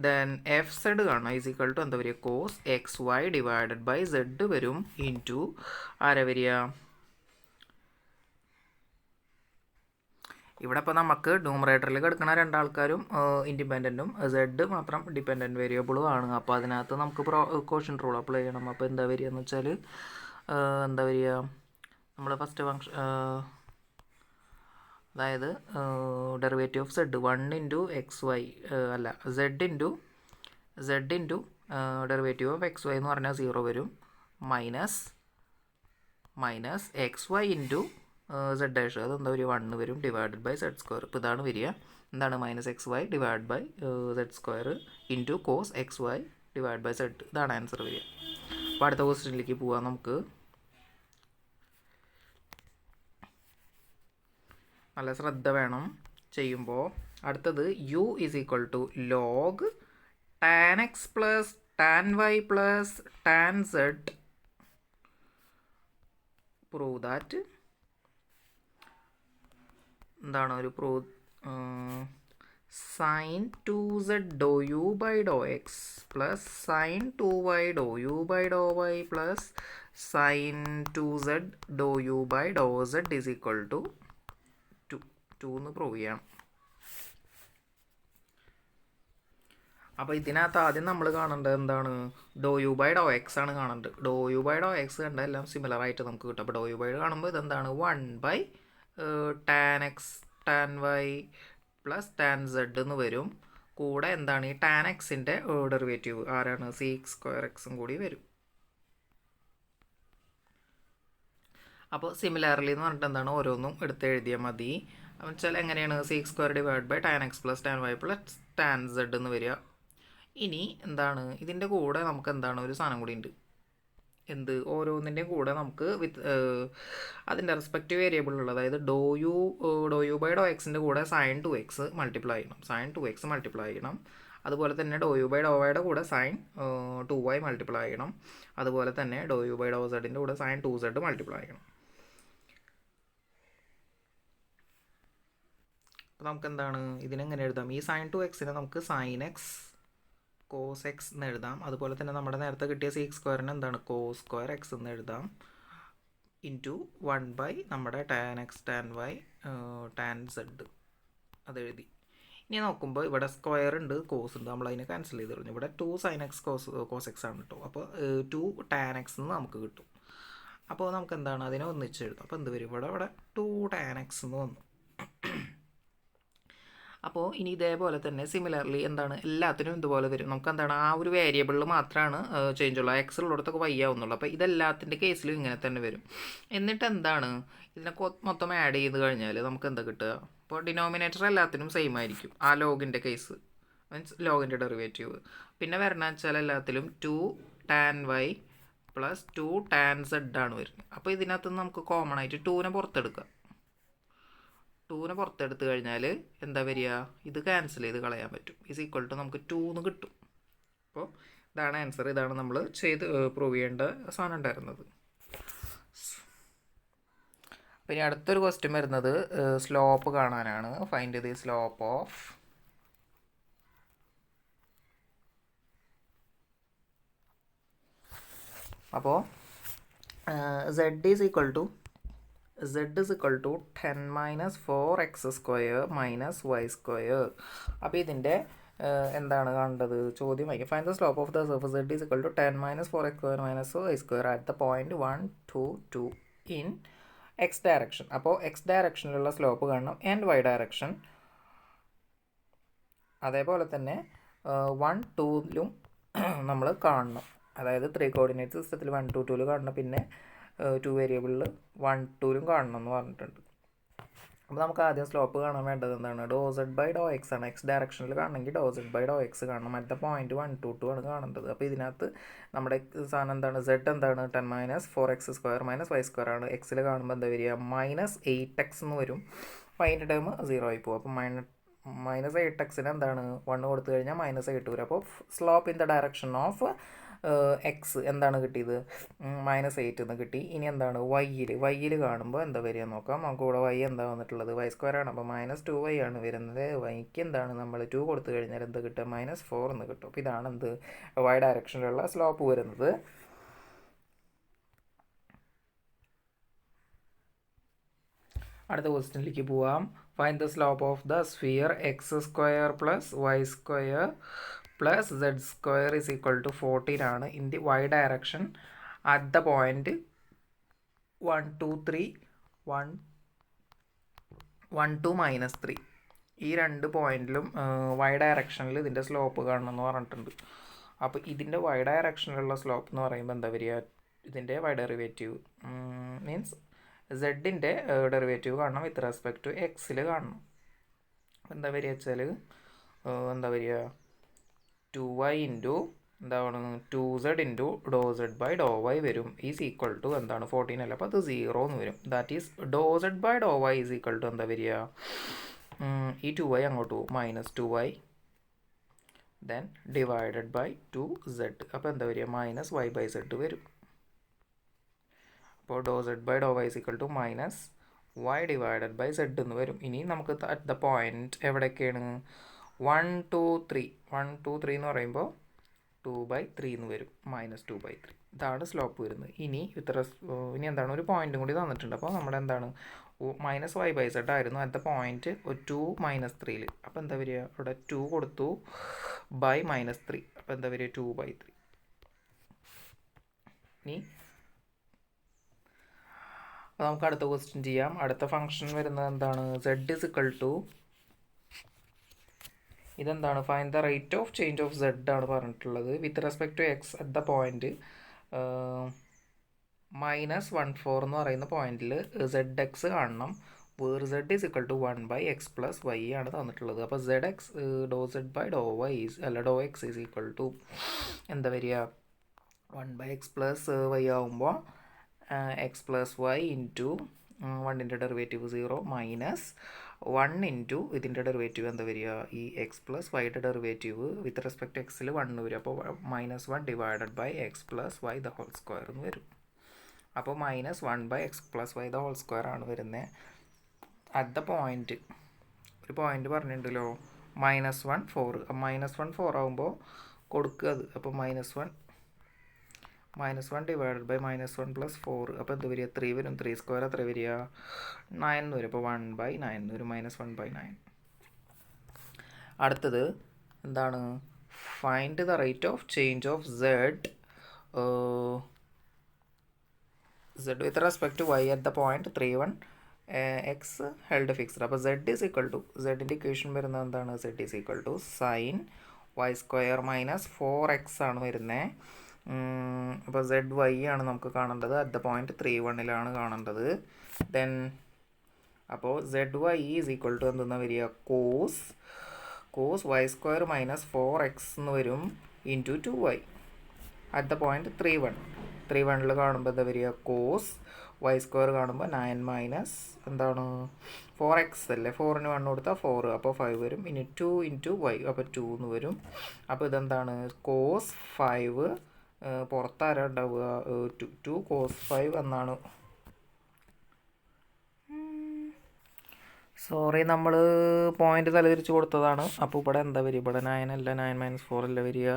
ദെൻ എഫ് സെഡ് കാണണം ഈസ് ഈക്വൽ ടു എന്താ വരിക, cos x y divided by z വരും ഇൻറ്റു ആരാ വരിക, ഇവിടെ ഇപ്പോൾ നമുക്ക് ന്യൂമറേറ്ററിൽ കിടക്കുന്ന രണ്ടാൾക്കാരും ഇൻഡിപെൻഡൻറ്റും സെഡ് മാത്രം ഡിപെൻഡൻറ്റ് വേരിയബിളും ആണ്. അപ്പോൾ അതിനകത്ത് നമുക്ക് കോഷ്യൻ്റ് റൂൾ അപ്ലൈ ചെയ്യണം. അപ്പോൾ എന്താ വരിക എന്ന് വെച്ചാൽ എന്താ വരിക, നമ്മൾ ഫസ്റ്റ് ഫംഗ്ഷൻ അതായത് derivative of z 1 into x y അല്ല z into derivative of X y എന്ന് പറഞ്ഞാൽ 0 വരും, minus x y into z dash അതെന്താ വരിക 1 വരും ഡിവൈഡഡ് ബൈ സെഡ് സ്ക്വയർ. ഇപ്പോൾ ഇതാണ് വരിക എന്താണ് minus x y divide by z square into cos x y divide by z, ഇതാണ് ആൻസർ വരിക. അപ്പോൾ അടുത്ത ക്വസ്റ്റ്യനിലേക്ക് പോവാം. നമുക്ക് നല്ല ശ്രദ്ധ വേണം ചെയ്യുമ്പോൾ. അടുത്തത് u is equal to log tan x plus tan y plus tan z, prove that എന്താണ് ഒരു prove sine 2z doe u by Dr X plus sine 2y doe u by Dr y plus sine 2z doe u by doe z is equal to 2 എന്ന് പ്രൂവ് ചെയ്യണം. അപ്പോൾ ഇതിനകത്ത് ആദ്യം നമ്മൾ കാണേണ്ടത് എന്താണ്, ഡോ യു ബൈ ഡോ എക്സ് ആണ് കാണേണ്ടത്. ഡോ യു ബൈ ഡോ എക്സ് കണ്ട എല്ലാം സിമിലർ ആയിട്ട് നമുക്ക് കിട്ടും. അപ്പോൾ ഡോ യു ബൈ കാണുമ്പോൾ ഇതെന്താണ് 1 by tan x tan y plus tan z എന്ന് വരും. കൂടെ എന്താണ് ഈ ടാൻ എക്സിൻ്റെ ഡെറിവേറ്റീവ് ആരാണ് സീക്സ് സ്ക്വയർ എക്സും കൂടി വരും. അപ്പോൾ സിമിലർലി എന്ന് പറഞ്ഞിട്ട് എന്താണ് ഓരോന്നും എടുത്ത് എഴുതിയാൽ മതി. എന്ന് വെച്ചാൽ എങ്ങനെയാണ് sec x square divide by tan x plus tan y plus tan z എന്ന് വരിക. ഇനി എന്താണ് ഇതിൻ്റെ കൂടെ നമുക്ക് എന്താണ് ഒരു സാധനം കൂടി ഉണ്ട്, എന്ത് ഓരോന്നിൻ്റെയും കൂടെ നമുക്ക് അതിൻ്റെ റെസ്പെക്റ്റീവ് വേരിയബിൾ ഉള്ളത്, അതായത് ഡോ യു ബൈ ഡോ എക്സിൻ്റെ കൂടെ സൈൻ 2x മൾട്ടിപ്ലൈ ചെയ്യണം. അതുപോലെ തന്നെ ഡോ യു ബൈ ഡോ വൈയുടെ കൂടെ സൈൻ 2y മൾട്ടിപ്ലൈ ചെയ്യണം. അതുപോലെ തന്നെ ഡോ യു ബൈ ഡോ സെഡിൻ്റെ കൂടെ സൈൻ 2z മൾട്ടിപ്ലൈ ചെയ്യണം. അപ്പോൾ നമുക്ക് എന്താണ് ഇതിനെങ്ങനെ എഴുതാം, ഈ സൈൻ 2xനെ നമുക്ക് സൈൻ എക്സ് കോസ് എക്സ് എന്ന് എഴുതാം. അതുപോലെ തന്നെ നമ്മുടെ നേരത്തെ കിട്ടിയ സീക്സ് സ്ക്വയറിന് എന്താണ് കോസ് സ്ക്വയർ എക്സ് എന്ന് എഴുതാം ഇൻറ്റു 1 ബൈ നമ്മുടെ tan x tan y tan z അതെഴുതി. ഇനി നോക്കുമ്പോൾ ഇവിടെ സ്ക്വയർ ഉണ്ട്, കോസ് ഉണ്ട്, നമ്മൾ അതിനെ ക്യാൻസൽ ചെയ്ത് കളഞ്ഞു. ഇവിടെ 2 sin x കോസ് എക്സ് ആണ് കേട്ടോ. അപ്പോൾ 2 tan x എന്ന് നമുക്ക് കിട്ടും. അപ്പോൾ നമുക്ക് എന്താണ് അതിനെ ഒന്നിച്ച് എഴുതാം. അപ്പോൾ എന്ത് വരും, ഇവിടെ 2 tan x എന്ന് വന്നു. അപ്പോൾ ഇനി ഇതേപോലെ തന്നെ സിമിലർലി എന്താണ് എല്ലാത്തിനും ഇതുപോലെ വരും. നമുക്ക് എന്താണ് ആ ഒരു വേരിയബിളിൽ മാത്രമാണ് ചേഞ്ച് ഉള്ളൂ, എക്സ് ഉള്ളിടത്തൊക്കെ വൈ ആവുന്നുള്ളൂ. അപ്പോൾ ഇതെല്ലാത്തിൻ്റെ കേസിലും ഇങ്ങനെ തന്നെ വരും. എന്നിട്ട് എന്താണ് ഇതിനെ മൊത്തം ആഡ് ചെയ്ത് കഴിഞ്ഞാൽ നമുക്ക് എന്താ കിട്ടുക, ഇപ്പോൾ ഡിനോമിനേറ്റർ എല്ലാത്തിനും സെയിം ആയിരിക്കും. ആ ലോഗിൻ്റെ കേസ് മീൻസ് ലോഗിൻ്റെ ഡെറിവേറ്റീവ്. പിന്നെ വരണമെന്ന് വെച്ചാൽ എല്ലാത്തിലും 2 tan y plus 2 tan z ആണ് വരുന്നത്. അപ്പോൾ ഇതിനകത്ത് നമുക്ക് കോമൺ ആയിട്ട് 2നെ പുറത്തെടുക്കാം. 2നെ പുറത്തെടുത്ത് കഴിഞ്ഞാൽ എന്താ വരിക, ഇത് ക്യാൻസൽ ചെയ്ത് കളയാൻ പറ്റും. ഈസ് ഈക്വൽ ടു നമുക്ക് 2 എന്ന് കിട്ടും. അപ്പോൾ ഇതാണ് ആൻസർ. ഇതാണ് നമ്മൾ ചെയ്ത് പ്രൂവ് ചെയ്യേണ്ട സാധനം ഉണ്ടായിരുന്നത്. പിന്നെ അടുത്തൊരു ക്വസ്റ്റ്യൻ വരുന്നത് സ്ലോപ്പ് കാണാനാണ്. ഫൈൻഡ് ദി സ്ലോപ്പ് ഓഫ് അപ്പോൾ z is equal to 10 minus 4x square minus y square. അപ്പോൾ ഇതിൻ്റെ എന്താണ് കാണേണ്ടത്, ചോദ്യം വായിക്കാം. Find the slope of the surface z is equal to 10 minus 4x square minus y square at the point 1, 2, 2 in x direction. അപ്പോൾ x ഡയറക്ഷനിലുള്ള സ്ലോപ്പ് കാണണം ആൻഡ് y ഡയറക്ഷൻ. അതേപോലെ തന്നെ 1, 2ലും നമ്മൾ കാണണം. അതായത് 3 കോർഡിനേറ്റ് സിസ്റ്റത്തിൽ 1, 2, 2ൽ കാണണം. പിന്നെ 2 വേരിയബിളിൽ 1, 2ലും കാണണം എന്ന് പറഞ്ഞിട്ടുണ്ട്. അപ്പോൾ നമുക്ക് ആദ്യം സ്ലോപ്പ് കാണാൻ വേണ്ടത് എന്താണ്, do Z by Dr X ആണ്. എക്സ് ഡയറക്ഷനിൽ കാണണമെങ്കിൽ ഡോ സെഡ് ബൈ ഡോ എക്സ് കാണണം. അടുത്ത പോയിന്റ് 1, 2, 2 ആണ് കാണേണ്ടത്. അപ്പോൾ ഇതിനകത്ത് നമ്മുടെ സാധനം എന്താണ്, സെഡ് എന്താണ് 10 minus 4x square minus y square ആണ്. എക്സിൽ കാണുമ്പോൾ എന്താ വരിക, -8x എന്ന് വരും. വൈൻ്റെ ടേം 0 ആയി പോകും. അപ്പോൾ -8xന് എന്താണ് 1 കൊടുത്തു കഴിഞ്ഞാൽ -8 വരും. അപ്പോൾ slope in the direction of X എന്താണ് കിട്ടിയത്, -8 എന്ന് കിട്ടി. ഇനി എന്താണ് വൈയിൽ കാണുമ്പോൾ എന്താ വരിക നോക്കാം. നമുക്ക് ഇവിടെ വൈ എന്താ വന്നിട്ടുള്ളത്, y² ആണ്. അപ്പോൾ -2y ആണ് വരുന്നത്. വൈക്ക് എന്താണ് നമ്മൾ 2 കൊടുത്തു കഴിഞ്ഞാൽ എന്താ കിട്ടുക, -4 എന്ന് കിട്ടും. അപ്പോൾ ഇതാണ് എന്ത് y ഡയറക്ഷനിലുള്ള സ്ലോപ്പ് വരുന്നത്. അടുത്ത ക്വസ്റ്റ്യനിലേക്ക് പോവാം. Find the slope of the sphere x² plus y² plus z² is equal to 14 ആണ്. In the y direction at the point 1, 2, 3, 1, 2, -3. ഈ രണ്ട് പോയിന്റിലും y ഡയറക്ഷനിൽ ഇതിൻ്റെ സ്ലോപ്പ് കാണണം എന്ന് പറഞ്ഞിട്ടുണ്ട്. അപ്പോൾ ഇതിൻ്റെ y ഡയറക്ഷനിലുള്ള സ്ലോപ്പ് എന്ന് പറയുമ്പോൾ എന്താ വരിക, ഇതിൻ്റെ y ഡെറിവേറ്റീവ് മീൻസ് സെഡിൻ്റെ ഡെറിവേറ്റീവ് കാണണം വിത്ത് റെസ്പെക്ട് ടു എക്സിൽ കാണണം. എന്താ വരിക വെച്ചാൽ എന്താ വരിക, 2y ഇൻറ്റു എന്താണ് 2z into Dr Z by Dr y വരും. ഈസ് ഈക്വൽ ടു എന്താണ് 14 അല്ല, അപ്പോൾ അത് 0 എന്ന് വരും. That is doe Z by Dr y is equal to എന്താ വരിക, ഈ 2y അങ്ങോട്ട് പോകും, -2y then divided by 2z. അപ്പോൾ എന്താ വരിക, -y/z വരും. അപ്പോൾ do Z by Dr y is equal to -y divided by z എന്ന് വരും. ഇനി നമുക്ക് അറ്റ് ദ പോയിന്റ് എവിടെയൊക്കെയാണ്, 1, 2, 3 എന്ന് പറയുമ്പോൾ 2/3 എന്ന് വരും, -2/3. ഇതാണ് സ്ലോപ്പ് വരുന്നത്. ഇനി ഇനി എന്താണ് ഒരു പോയിന്റും കൂടി തന്നിട്ടുണ്ട്. അപ്പോൾ നമ്മുടെ എന്താണ് -y/z ആയിരുന്നു അറ്റ് ദ പോയിന്റ് 2, -3ൽ. അപ്പോൾ എന്താ വരിക, ഇവിടെ 2 കൊടുത്തു ബൈ -3. അപ്പോൾ എന്താ വരിക 2/3. ഇനി നമുക്ക് അടുത്ത ക്വസ്റ്റ്യൻ ചെയ്യാം. അടുത്ത ഫംഗ്ഷൻ വരുന്നത് എന്താണ്, z is equal to ഇതെന്താണ്, find the rate of change of z ആണ് പറഞ്ഞിട്ടുള്ളത് with respect to X at the point -14 എന്ന് പറയുന്ന പോയിന്റിൽ zx കാണണം. Where z is equal to 1/x plus y ആണ് തന്നിട്ടുള്ളത്. അപ്പോൾ zx do Z by Dr y Dr X is equal to എന്താ വരിക, 1/x plus y ആവുമ്പോൾ x plus y ഇൻറ്റു 1ൻ്റെ ഡെറിവേറ്റീവ് 0 -1 ഇൻറ്റു ഇതിൻ്റെ ഡെറിവേറ്റീവ് എന്താ വരിക, ഈ എക്സ് പ്ലസ് വൈയുടെ ഡെറിവേറ്റീവ് വിത്ത് റെസ്പെക്ട് എക്സിൽ 1 വരും. അപ്പോൾ -1 divided by x plus y the whole square എന്ന് വരും. അപ്പോൾ -1/x plus y the whole square ആണ് വരുന്നത്. അറ്റ് ദ പോയിന്റ് ഒരു പോയിന്റ് പറഞ്ഞിട്ടുണ്ടല്ലോ -1, 4. -1, 4 ആകുമ്പോൾ കൊടുക്കുക അത്. അപ്പോൾ -1 ഡിവൈഡഡ് ബൈ -1 പ്ലസ് 4. അപ്പോൾ എന്ത് വരിക, 3 വരും. 3² എത്ര വരിക, 9 എന്ന് വരും. അപ്പോൾ 1/9 എന്ന് വരും, -1/9. അടുത്തത് എന്താണ്, find the rate of change of z z with respect to y at the point 3 1 x held fixed. അപ്പോൾ z is equal to zൻ്റെ ഇക്വേഷൻ വരുന്നത് എന്താണ്, z is equal to sin y square minus 4x ആണ് വരുന്നത്. അപ്പോൾ z y ആണ് നമുക്ക് കാണേണ്ടത്, അറ്റ് ദ പോയിന്റ് 3 1 കാണേണ്ടത്. ദെൻ അപ്പോൾ z y is equal to എന്തെന്നാ വരിക, cos y square minus 4x എന്ന് വരും into 2y at the point 3 1 കാണുമ്പോൾ എന്താ വരിക, കോസ് വൈ സ്ക്വയർ കാണുമ്പോൾ 9 മൈനസ് എന്താണ് 4x അല്ലേ, 4ന് 1 കൊടുത്താൽ 4, അപ്പോൾ 5 വരും. ഇനി 2 ഇൻറ്റു വൈ, അപ്പോൾ 2 എന്ന് വരും. അപ്പോൾ ഇതെന്താണ്, കോസ് 5 പുറത്താരാ ഉണ്ടാവുക, 2 കോസ് 5 എന്നാണ്. സോറി, നമ്മൾ പോയിന്റ് തലതിരിച്ച് കൊടുത്തതാണ്. അപ്പോൾ ഇവിടെ എന്താ വരിക, ഇവിടെ 9 അല്ല, 9 മൈനസ് 4 അല്ല വരിക,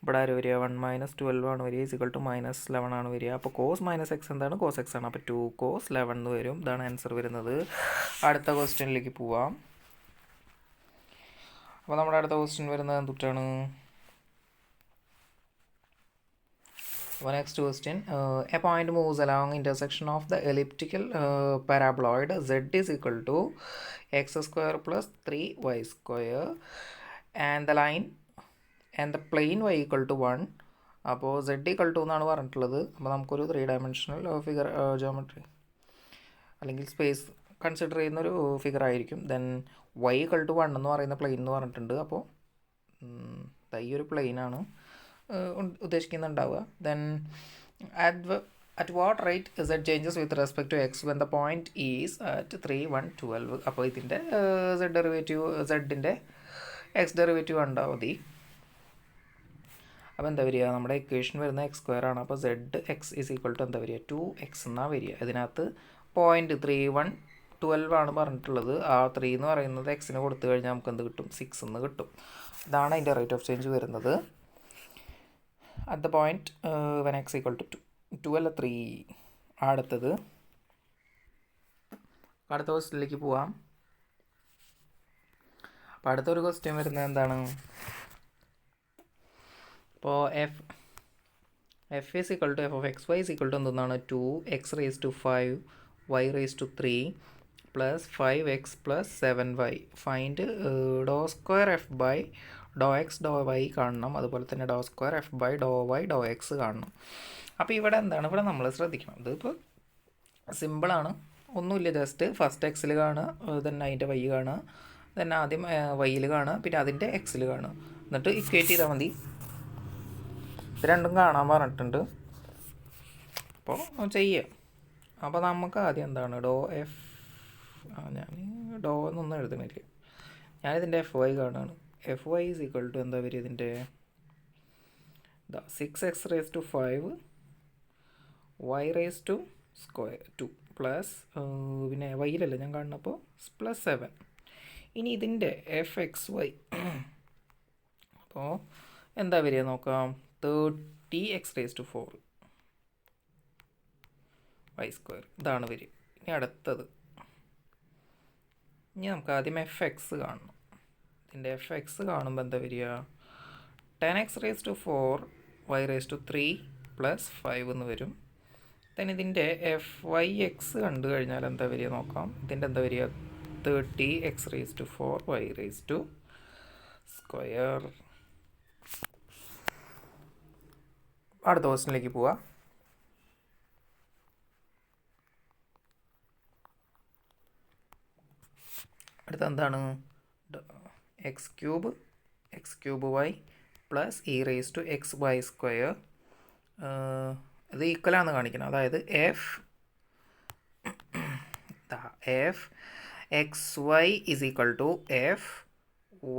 ഇവിടെ ആര് വരിക, 1 മൈനസ് 12 ആണ് വരിക, ഈസിക്വൽ ടു മൈനസ് 11 ആണ് വരിക. അപ്പോൾ കോസ് മൈനസ് എക്സ് എന്താണ്, കോസ് എക്സ് ആണ്. അപ്പോൾ 2 കോസ് 11 എന്ന് വരും. ഇതാണ് ആൻസർ വരുന്നത്. അടുത്ത ക്വസ്റ്റ്യനിലേക്ക് പോവാം. അപ്പോൾ നമ്മുടെ അടുത്ത ക്വസ്റ്റ്യൻ വരുന്നത് എന്തുട്ടാണ്, അപ്പോൾ next question, a point moves along intersection of the elliptical paraboloid z is equal to x square plus 3y square and the line and the plane y equal to 1. അപ്പോൾ z equal to എന്നാണ് പറഞ്ഞിട്ടുള്ളത്. അപ്പോൾ നമുക്കൊരു 3 ഡയമെൻഷണൽ ഫിഗർ ജോമെട്രി അല്ലെങ്കിൽ സ്പേസ് കൺസിഡർ ചെയ്യുന്നൊരു ഫിഗർ ആയിരിക്കും. ദെൻ y equal to 1 എന്ന് പറയുന്ന പ്ലെയിൻ എന്ന് പറഞ്ഞിട്ടുണ്ട്. അപ്പോൾ ഈ ഒരു പ്ലെയിനാണ് ഉദ്ദേശിക്കുന്നുണ്ടാവുക. Then at what rate z changes with respect to x when the point is at 3 1 12. അപ്പോൾ ഇതിൻ്റെ z-ൻ്റെ എക്സ് ഡെറിവേറ്റീവ് ഉണ്ടാവും മതി. അപ്പോൾ എന്താ വരിക, നമ്മുടെ ഇക്വേഷൻ വരുന്ന എക്സ് സ്ക്വയർ ആണ്. അപ്പോൾ z x is equal to എന്താ വരിക, 2x എന്നാണ് വരിക. ഇതിനകത്ത് പോയിൻറ്റ് 3 1 12 ആണ് പറഞ്ഞിട്ടുള്ളത്. ആ 3 എന്ന് പറയുന്നത് എക്സിന് കൊടുത്തു കഴിഞ്ഞാൽ നമുക്ക് എന്ത് കിട്ടും, 6 എന്ന് കിട്ടും. ഇതാണ് അതിൻ്റെ റേറ്റ് ഓഫ് ചേഞ്ച് വരുന്നത് at the point when x equal to 2 അല്ല 3. അടുത്ത ക്വസ്റ്റ്യനിലേക്ക് പോവാം. അപ്പോൾ അടുത്തൊരു ക്വസ്റ്റ്യൻ വരുന്നത് എന്താണ്, അപ്പോൾ f is equal to f of X y is equal to എന്താണ്, 2x raise to 5 y raise to 3 plus 5x plus 7y. Find do square f by Dr x do y കാണണം, അതുപോലെ തന്നെ do square f by Dr y Dr x കാണണം. അപ്പോൾ ഇവിടെ എന്താണ്, ഇവിടെ നമ്മൾ ശ്രദ്ധിക്കണം, ഇതിപ്പോൾ സിമ്പിളാണ്, ഒന്നുമില്ല, ജസ്റ്റ് ഫസ്റ്റ് എക്സിൽ കാണുക, തന്നെ അതിൻ്റെ വൈ കാണുക, തന്നെ ആദ്യം വൈയിൽ കാണുക, പിന്നെ അതിൻ്റെ എക്സിൽ കാണുക, എന്നിട്ട് ഇക്വേറ്റ് ചെയ്താൽ മതി. ഇത് രണ്ടും കാണാൻ പറഞ്ഞിട്ടുണ്ട്. അപ്പോൾ ചെയ്യുക. അപ്പോൾ നമുക്ക് ആദ്യം എന്താണ്, ഡോ എഫ്, ഞാൻ ഡോ എന്നൊന്നും എഴുതണില്ല, ഞാനിതിൻ്റെ എഫ് വൈ കാണുകയാണ്. F y is equal to എന്താ വരിക, ഇതിൻ്റെ 6x raise to 5 y raise to square 2 plus പിന്നെ വൈയിലല്ല ഞാൻ കാണുന്നപ്പോൾ പ്ലസ് 7. ഇനി ഇതിൻ്റെ എഫ് എക്സ് വൈ അപ്പോൾ എന്താ വരിക നോക്കാം, 30x raise to 4 y square, ഇതാണ് വരിക. ഇനി അടുത്തത്, ഇനി നമുക്ക് ആദ്യം എഫ് എക്സ് കാണണം. ഇതിൻ്റെ എഫ് എക്സ് കാണുമ്പോൾ എന്താ വരിക, 10x raise to 4 y raise to 3 plus 5 എന്ന് വരും. then ഇതിൻ്റെ എഫ് വൈ എക്സ് കണ്ടു കഴിഞ്ഞാൽ എന്താ വരിക നോക്കാം, ഇതിൻ്റെ എന്താ വരിക, 30x raise to 4 y raise to square. അടുത്ത ക്വസ്റ്റ്യനിലേക്ക് പോവാം. അടുത്ത എന്താണ്, x cube y plus e raise to x y square. ഇത് ഈക്വലാണെന്ന് കാണിക്കണം, അതായത് f x Y is equal to f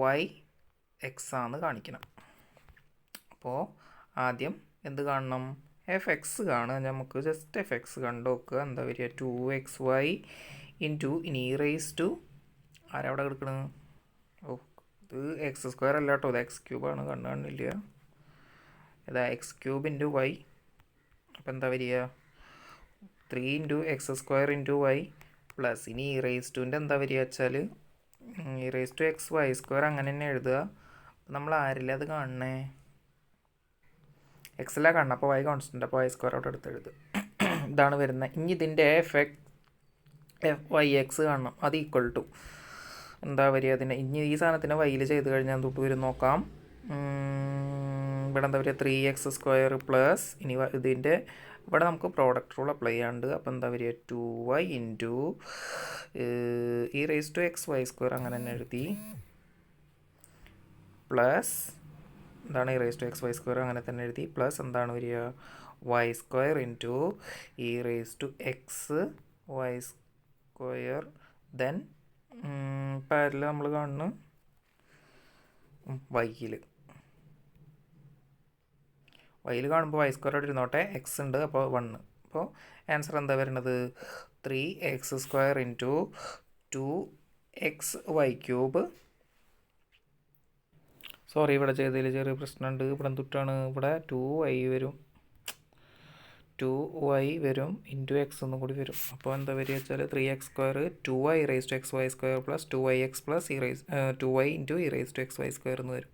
y x ആണെന്ന് കാണിക്കണം. അപ്പോൾ ആദ്യം എന്ത് കാണണം, എഫ് എക്സ് കാണുക. നമുക്ക് ജസ്റ്റ് എഫ് എക്സ് കണ്ടു നോക്കുക, എന്താ വരിക, 2xy ഇൻറ്റു ഇനി ഇ റേസ് ടു ആരവിടെ കിടക്കണത്, ഇത് എക്സ് സ്ക്വയർ അല്ല കേട്ടോ, ഇത് എക്സ് ക്യൂബാണ്, കാണില്ല, ഇതാ എക്സ് ക്യൂബ് ഇൻറ്റു വൈ. അപ്പോൾ എന്താ വരിക, 3 into x square into y plus ഇനി ഇ റേസ് ടുൻ്റെ എന്താ വരിക വെച്ചാൽ e raise to x y square അങ്ങനെ തന്നെ എഴുതുക. നമ്മൾ ആരില്ല അത് കാണണേ, എക്സിലാണ് കാണണം. അപ്പോൾ വൈ കോൺസ്റ്റൻ്റ്, അപ്പോൾ വൈ സ്ക്വയർ അവിടെ എടുത്ത് എഴുതുക. ഇതാണ് വരുന്നത്. ഇനി ഇതിൻ്റെ എഫ് വൈ എക്സ് കാണണം. അത് ഈക്വൽ ടു എന്താ വരിക അതിന്. ഇനി ഈ സാധനത്തിന് വൈയിൽ ചെയ്ത് കഴിഞ്ഞാൽ തൊട്ട് വരും നോക്കാം. ഇവിടെ എന്താ വരിക 3x² പ്ലസ് ഇനി ഇതിൻ്റെ ഇവിടെ നമുക്ക് പ്രോഡക്റ്റ് റൂൾ അപ്ലൈ ചെയ്യാണ്ട്. അപ്പോൾ എന്താ വരിക 2y into e raise to x y square അങ്ങനെ തന്നെ എഴുതി, പ്ലസ് എന്താണ് e raise to x y square അങ്ങനെ തന്നെ എഴുതി, പ്ലസ് എന്താണ് വരിക y square into e raise to x y square. Then parallel നമ്മൾ കാണുന്നു വൈയിൽ കാണുമ്പോൾ വൈ സ്ക്വയർ അവിടെ ഇരുന്നോട്ടെ, എക്സ് ഉണ്ട് അപ്പോൾ 1. അപ്പോൾ ആൻസർ എന്താ വരുന്നത് 3x² ഇൻറ്റു 2xy³. സോറി, ഇവിടെ ചെയ്തതിൽ ചെറിയ പ്രശ്നമുണ്ട്. ഇവിടെ എന്തുട്ടാണ്, ഇവിടെ 2y വരും ഇൻറ്റു എക്സ് ഒന്നും കൂടി വരും. അപ്പോൾ എന്താ വരിക വെച്ചാൽ 3x² 2y raise to x y square plus 2yx plus 2y into e raise to x y square എന്ന് വരും.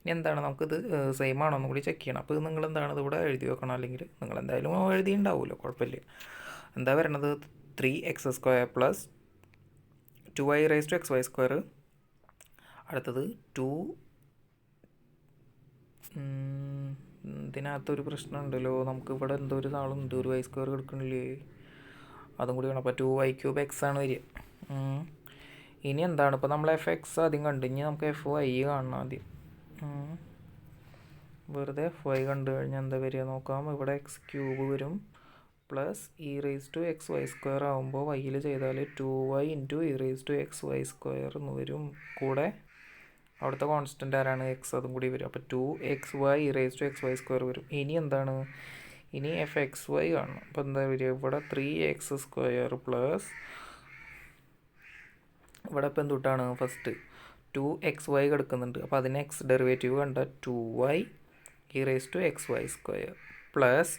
ഇനി എന്താണ് നമുക്കിത് സെയിം ആണോ എന്നും കൂടി ചെക്ക് ചെയ്യണം. അപ്പോൾ നിങ്ങൾ എന്താണ് ഇതിവിടെ എഴുതി വെക്കണം, അല്ലെങ്കിൽ നിങ്ങൾ എന്തായാലും എഴുതിയിട്ടുണ്ടാവുമല്ലോ, കുഴപ്പമില്ല. എന്താ വരണത് 3x² plus 2y raise to x y square, അടുത്തത് 2 ഇതിനകത്തൊരു പ്രശ്നമുണ്ടല്ലോ, നമുക്ക് ഇവിടെ എന്തോ ഒരു താളുണ്ട്, ഒരു വൈ സ്ക്വയർ എടുക്കണില്ലേ, അതും കൂടി വേണം. അപ്പോൾ 2y³ x ആണ് വരിക. ഇനി എന്താണ്, ഇപ്പോൾ നമ്മൾ fx ആദ്യം കണ്ടു, ഇനി നമുക്ക് fy കാണണം ആദ്യം. വെറുതെ fy കണ്ടു കഴിഞ്ഞാൽ എന്താ വരിക നോക്കാം. ഇവിടെ x³ വരും plus e raise to x y square ആകുമ്പോൾ വൈയിൽ ചെയ്താൽ 2y into e raise to x y square എന്ന് വരും. കൂടെ അവിടുത്തെ കോൺസ്റ്റൻ്റ് ആരാണ് എക്സ്, അതും കൂടി വരും. അപ്പോൾ 2xy e raise to x y square വരും. ഇനി എന്താണ്, ഇനി fxy കാണണം. അപ്പോൾ എന്താ വരിക, ഇവിടെ 3x² പ്ലസ് ഇവിടെ ഇപ്പം എന്തുട്ടാണ് ഫസ്റ്റ് 2xy കിടക്കുന്നുണ്ട്. അപ്പോൾ അതിന് എക്സ് ഡെറിവേറ്റീവ് കണ്ട 2y e raise to x y square plus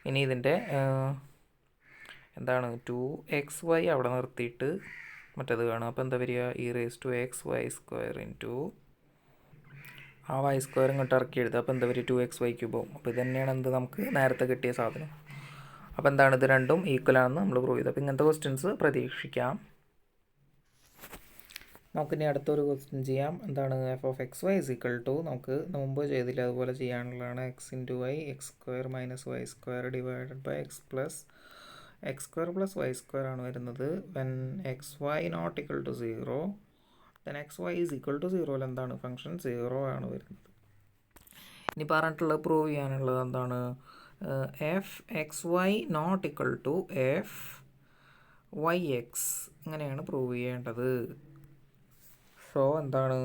ഇനി ഇതിൻ്റെ എന്താണ് 2xy അവിടെ നിർത്തിയിട്ട് മറ്റേത് കാണും. അപ്പോൾ എന്താ വരിക e raise to x y square into ആ വൈ സ്ക്വയർ ഇങ്ങോട്ട് ഇറക്കി എഴുതുക. അപ്പോൾ എന്താ വരിക 2xy³ ആവും. അപ്പോൾ ഇത് തന്നെയാണ് എന്ത് നമുക്ക് നേരത്തെ കിട്ടിയ സാധനം. അപ്പോൾ എന്താണ്, ഇത് രണ്ടും ഈക്വൽ ആണെന്ന് നമ്മൾ പ്രൂവ് ചെയ്തു. അപ്പോൾ ഇങ്ങനത്തെ ക്വസ്റ്റ്യൻസ് പ്രതീക്ഷിക്കാം. നമുക്കിനി അടുത്തൊരു ക്വസ്റ്റ്യൻ ചെയ്യാം. എന്താണ് f(x(y) = നമുക്ക് മുമ്പ് ചെയ്തില്ല അതുപോലെ ചെയ്യാനുള്ളതാണ്. x(y) x² - y² divided by x plus x² plus y² ആണ് വരുന്നത്. When xy not equal to 0 then xy is equal to 0 എന്താണ് ഫംഗ്ഷൻ 0 ആണ് വരുന്നത്. ഇനി പറഞ്ഞിട്ടുള്ളത് പ്രൂവ് ചെയ്യാനുള്ളത് എന്താണ്, fxy not equal to fyx ഇങ്ങനെയാണ് പ്രൂവ് ചെയ്യേണ്ടത്. സോ എന്താണ്,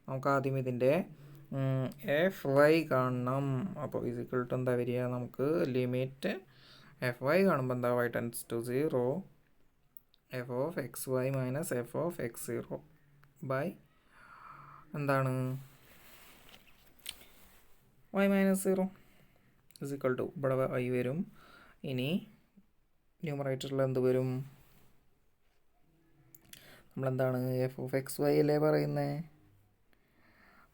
നമുക്ക് ആദ്യം ഇതിൻ്റെ fy കാണണം. അപ്പോൾ ഈസ് ഈക്വൽ ടു എന്താ വരിക, നമുക്ക് ലിമിറ്റ് fy കാണുമ്പോൾ എന്താ y tends to 0 f(xy) minus f(x0) by എന്താണ് y minus 0 is equal to ഇവിടെ y വരും. ഇനി ന്യൂമറേറ്ററിൽ എന്ത് വരും, നമ്മളെന്താണ് f(xy) അല്ലേ പറയുന്നത്.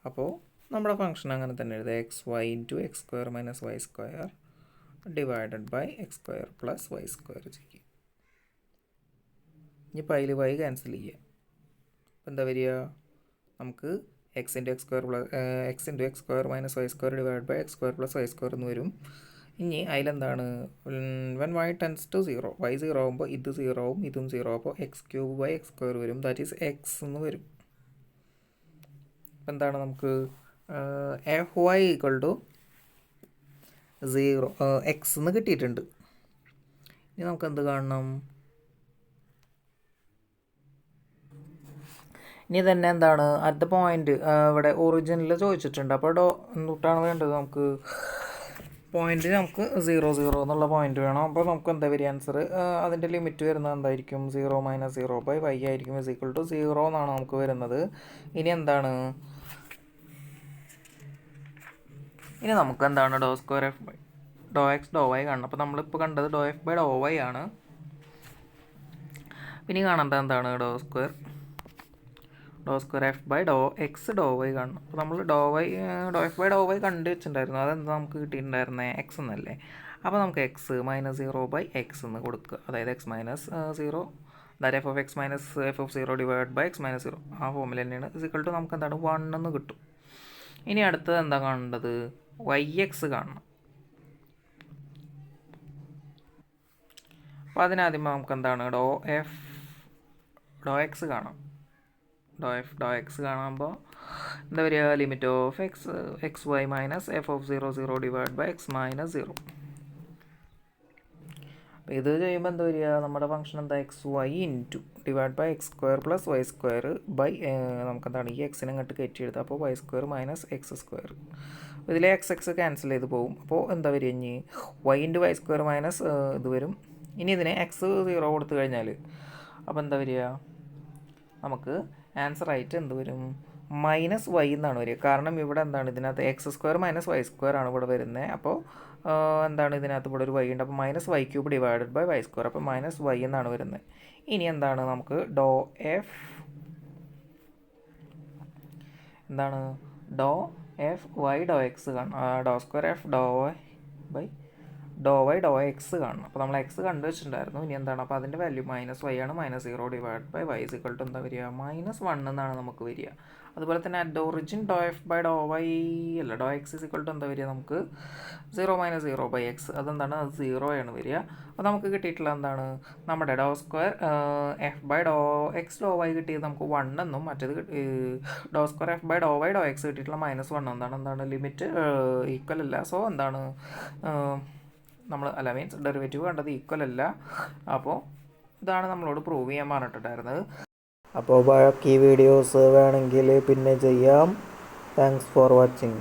അപ്പോൾ നമ്മുടെ ഫംഗ്ഷൻ അങ്ങനെ തന്നെ എഴുതുക, xy into x² minus y² divided by x² plus y² ചെയ്യുക. ഇനി പൈൽ y ക്യാൻസൽ ചെയ്യുക. അപ്പോൾ എന്താ വരിക, നമുക്ക് x into x² minus y² divide by x² plus y² എന്ന് വരും. ഇനി അതിലെന്താണ് when y tends to 0 y 0 ആകുമ്പോൾ ഇത് 0 ആവും ഇതും 0, അപ്പോൾ x³ ബൈ x² വരും, ദാറ്റ് ഈസ് x എന്ന് വരും. എന്താണ് നമുക്ക് fy ഈക്വൽ ടു 0 x എന്ന് കിട്ടിയിട്ടുണ്ട്. ഇനി നമുക്ക് എന്ത് കാണണം, ഇനി തന്നെ എന്താണ് അറ്റ് ദ പോയിന്റ് ഇവിടെ ഒറിജിനിൽ ചോദിച്ചിട്ടുണ്ട്. അപ്പോൾ എന്തുട്ടാണ് വേണ്ടത്, നമുക്ക് പോയിന്റ് നമുക്ക് 0 0 എന്നുള്ള പോയിന്റ് വേണം. അപ്പോൾ നമുക്ക് എന്താ വരിക ആൻസർ, അതിൻ്റെ ലിമിറ്റ് വരുന്നത് എന്തായിരിക്കും 0 - 0 ബൈ y ആയിരിക്കും ഈസ് ഈക്വൽ ടു 0 എന്നാണ് നമുക്ക് വരുന്നത്. ഇനി എന്താണ്, ഇനി നമുക്ക് എന്താണ് (2 f) (x) (y) കാണണം. അപ്പോൾ നമ്മളിപ്പോൾ കണ്ടത് (f) (y) ആണ്. പിന്നെ കാണേണ്ടത് എന്താണ് (2 do square f by Dr x do y കാണണം. അപ്പോൾ നമ്മൾ do F by Dr y കണ്ടു വെച്ചിട്ടുണ്ടായിരുന്നു. അതെന്താ നമുക്ക് കിട്ടിയിട്ടുണ്ടായിരുന്നത്? എക്സ് എന്നല്ലേ. അപ്പോൾ നമുക്ക് എക്സ് മൈനസ് 0 ബൈ എക്സ് എന്ന് കൊടുക്കുക. അതായത് x minus 0 that f of x minus f of 0 divide by x minus 0 ആ ഫോമിൽ തന്നെയാണ്. ഇസിക്വൽ ടു നമുക്ക് എന്താണ് 1 എന്ന് കിട്ടും. ഇനി അടുത്തത് എന്താ കാണേണ്ടത്? വൈ എക്സ് കാണണം. അപ്പോൾ അതിനാദ്യം നമുക്ക് എന്താണ് ഡോ എക്സ് കാണാം. ഡോ എക്സ് കാണുമ്പോൾ എന്താ വരിക? Limit of X y minus f of 0 divide by x minus 0. അപ്പോൾ ഇത് ചെയ്യുമ്പോൾ എന്താ വരിക? നമ്മുടെ ഫംഗ്ഷൻ എന്താ? X y into divide by X square plus Y square by നമുക്കെന്താണ് ഈ എക്സിനെ ഇങ്ങോട്ട് കയറ്റി എഴുതുക. അപ്പോൾ y square minus x square. ഇതിലെ എക്സ് ക്യാൻസൽ ചെയ്ത് പോകും. അപ്പോൾ എന്താ വരിക? ഇനി y into y square minus ഇത് വരും. ഇനി ഇതിനെ എക്സ് 0 കൊടുത്തു കഴിഞ്ഞാൽ അപ്പോൾ എന്താ വരിക? നമുക്ക് ആൻസർ ആയിട്ട് എന്ത് വരും? മൈനസ് വൈ എന്നാണ് വരിക. കാരണം ഇവിടെ എന്താണ്? ഇതിനകത്ത് x square minus y square ആണ് ഇവിടെ വരുന്നത്. അപ്പോൾ എന്താണ്? ഇതിനകത്ത് ഇവിടെ ഒരു വൈ ഉണ്ട്. അപ്പോൾ minus y cube divided by y square. അപ്പോൾ മൈനസ് വൈ എന്നാണ് വരുന്നത്. ഇനി എന്താണ്? നമുക്ക് ഡോ എഫ് എന്താണ്? ഡോ എഫ് വൈ ഡോ എക്സ് കാണണം. Doe square f doe y ഡോ എക്സ് കാണണം. അപ്പോൾ നമ്മൾ എക്സ് കണ്ടു വെച്ചിട്ടുണ്ടായിരുന്നു. ഇനി എന്താണ്? അപ്പോൾ അതിൻ്റെ വാല്യൂ മൈനസ് വൈ ആണ്. Minus 0 divide by y is equal to എന്താ വരിക? -1 എന്നാണ് നമുക്ക് വരിക. അതുപോലെ തന്നെ at origin doe F by Dr y അല്ല ഡോ എക്സ് ഇസിക്വൽ ടു എന്താ വരിക? നമുക്ക് 0 - 0 ബൈ എക്സ് അതെന്താണ്? അത് 0 ആണ് വരിക. അപ്പോൾ നമുക്ക് കിട്ടിയിട്ടുള്ള എന്താണ്? നമ്മുടെ do square f by Dr x do y കിട്ടിയത് നമുക്ക് 1 എന്നും മറ്റേത് do square f by Dr y Dr x കിട്ടിയിട്ടുള്ള -1 എന്താണ് ലിമിറ്റ് ഈക്വൽ അല്ല. സോ എന്താണ് നമ്മൾ മീൻസ് ഡെറിവേറ്റീവ് കണ്ടത് ഈക്വൽ അല്ല. അപ്പോൾ ഇതാണ് നമ്മളോട് പ്രൂവ് ചെയ്യാൻ പറഞ്ഞിട്ടുണ്ടായിരുന്നത്. അപ്പോൾ ബാക്കി വീഡിയോസ് വേണമെങ്കിൽ പിന്നെ ചെയ്യാം. Thanks for watching.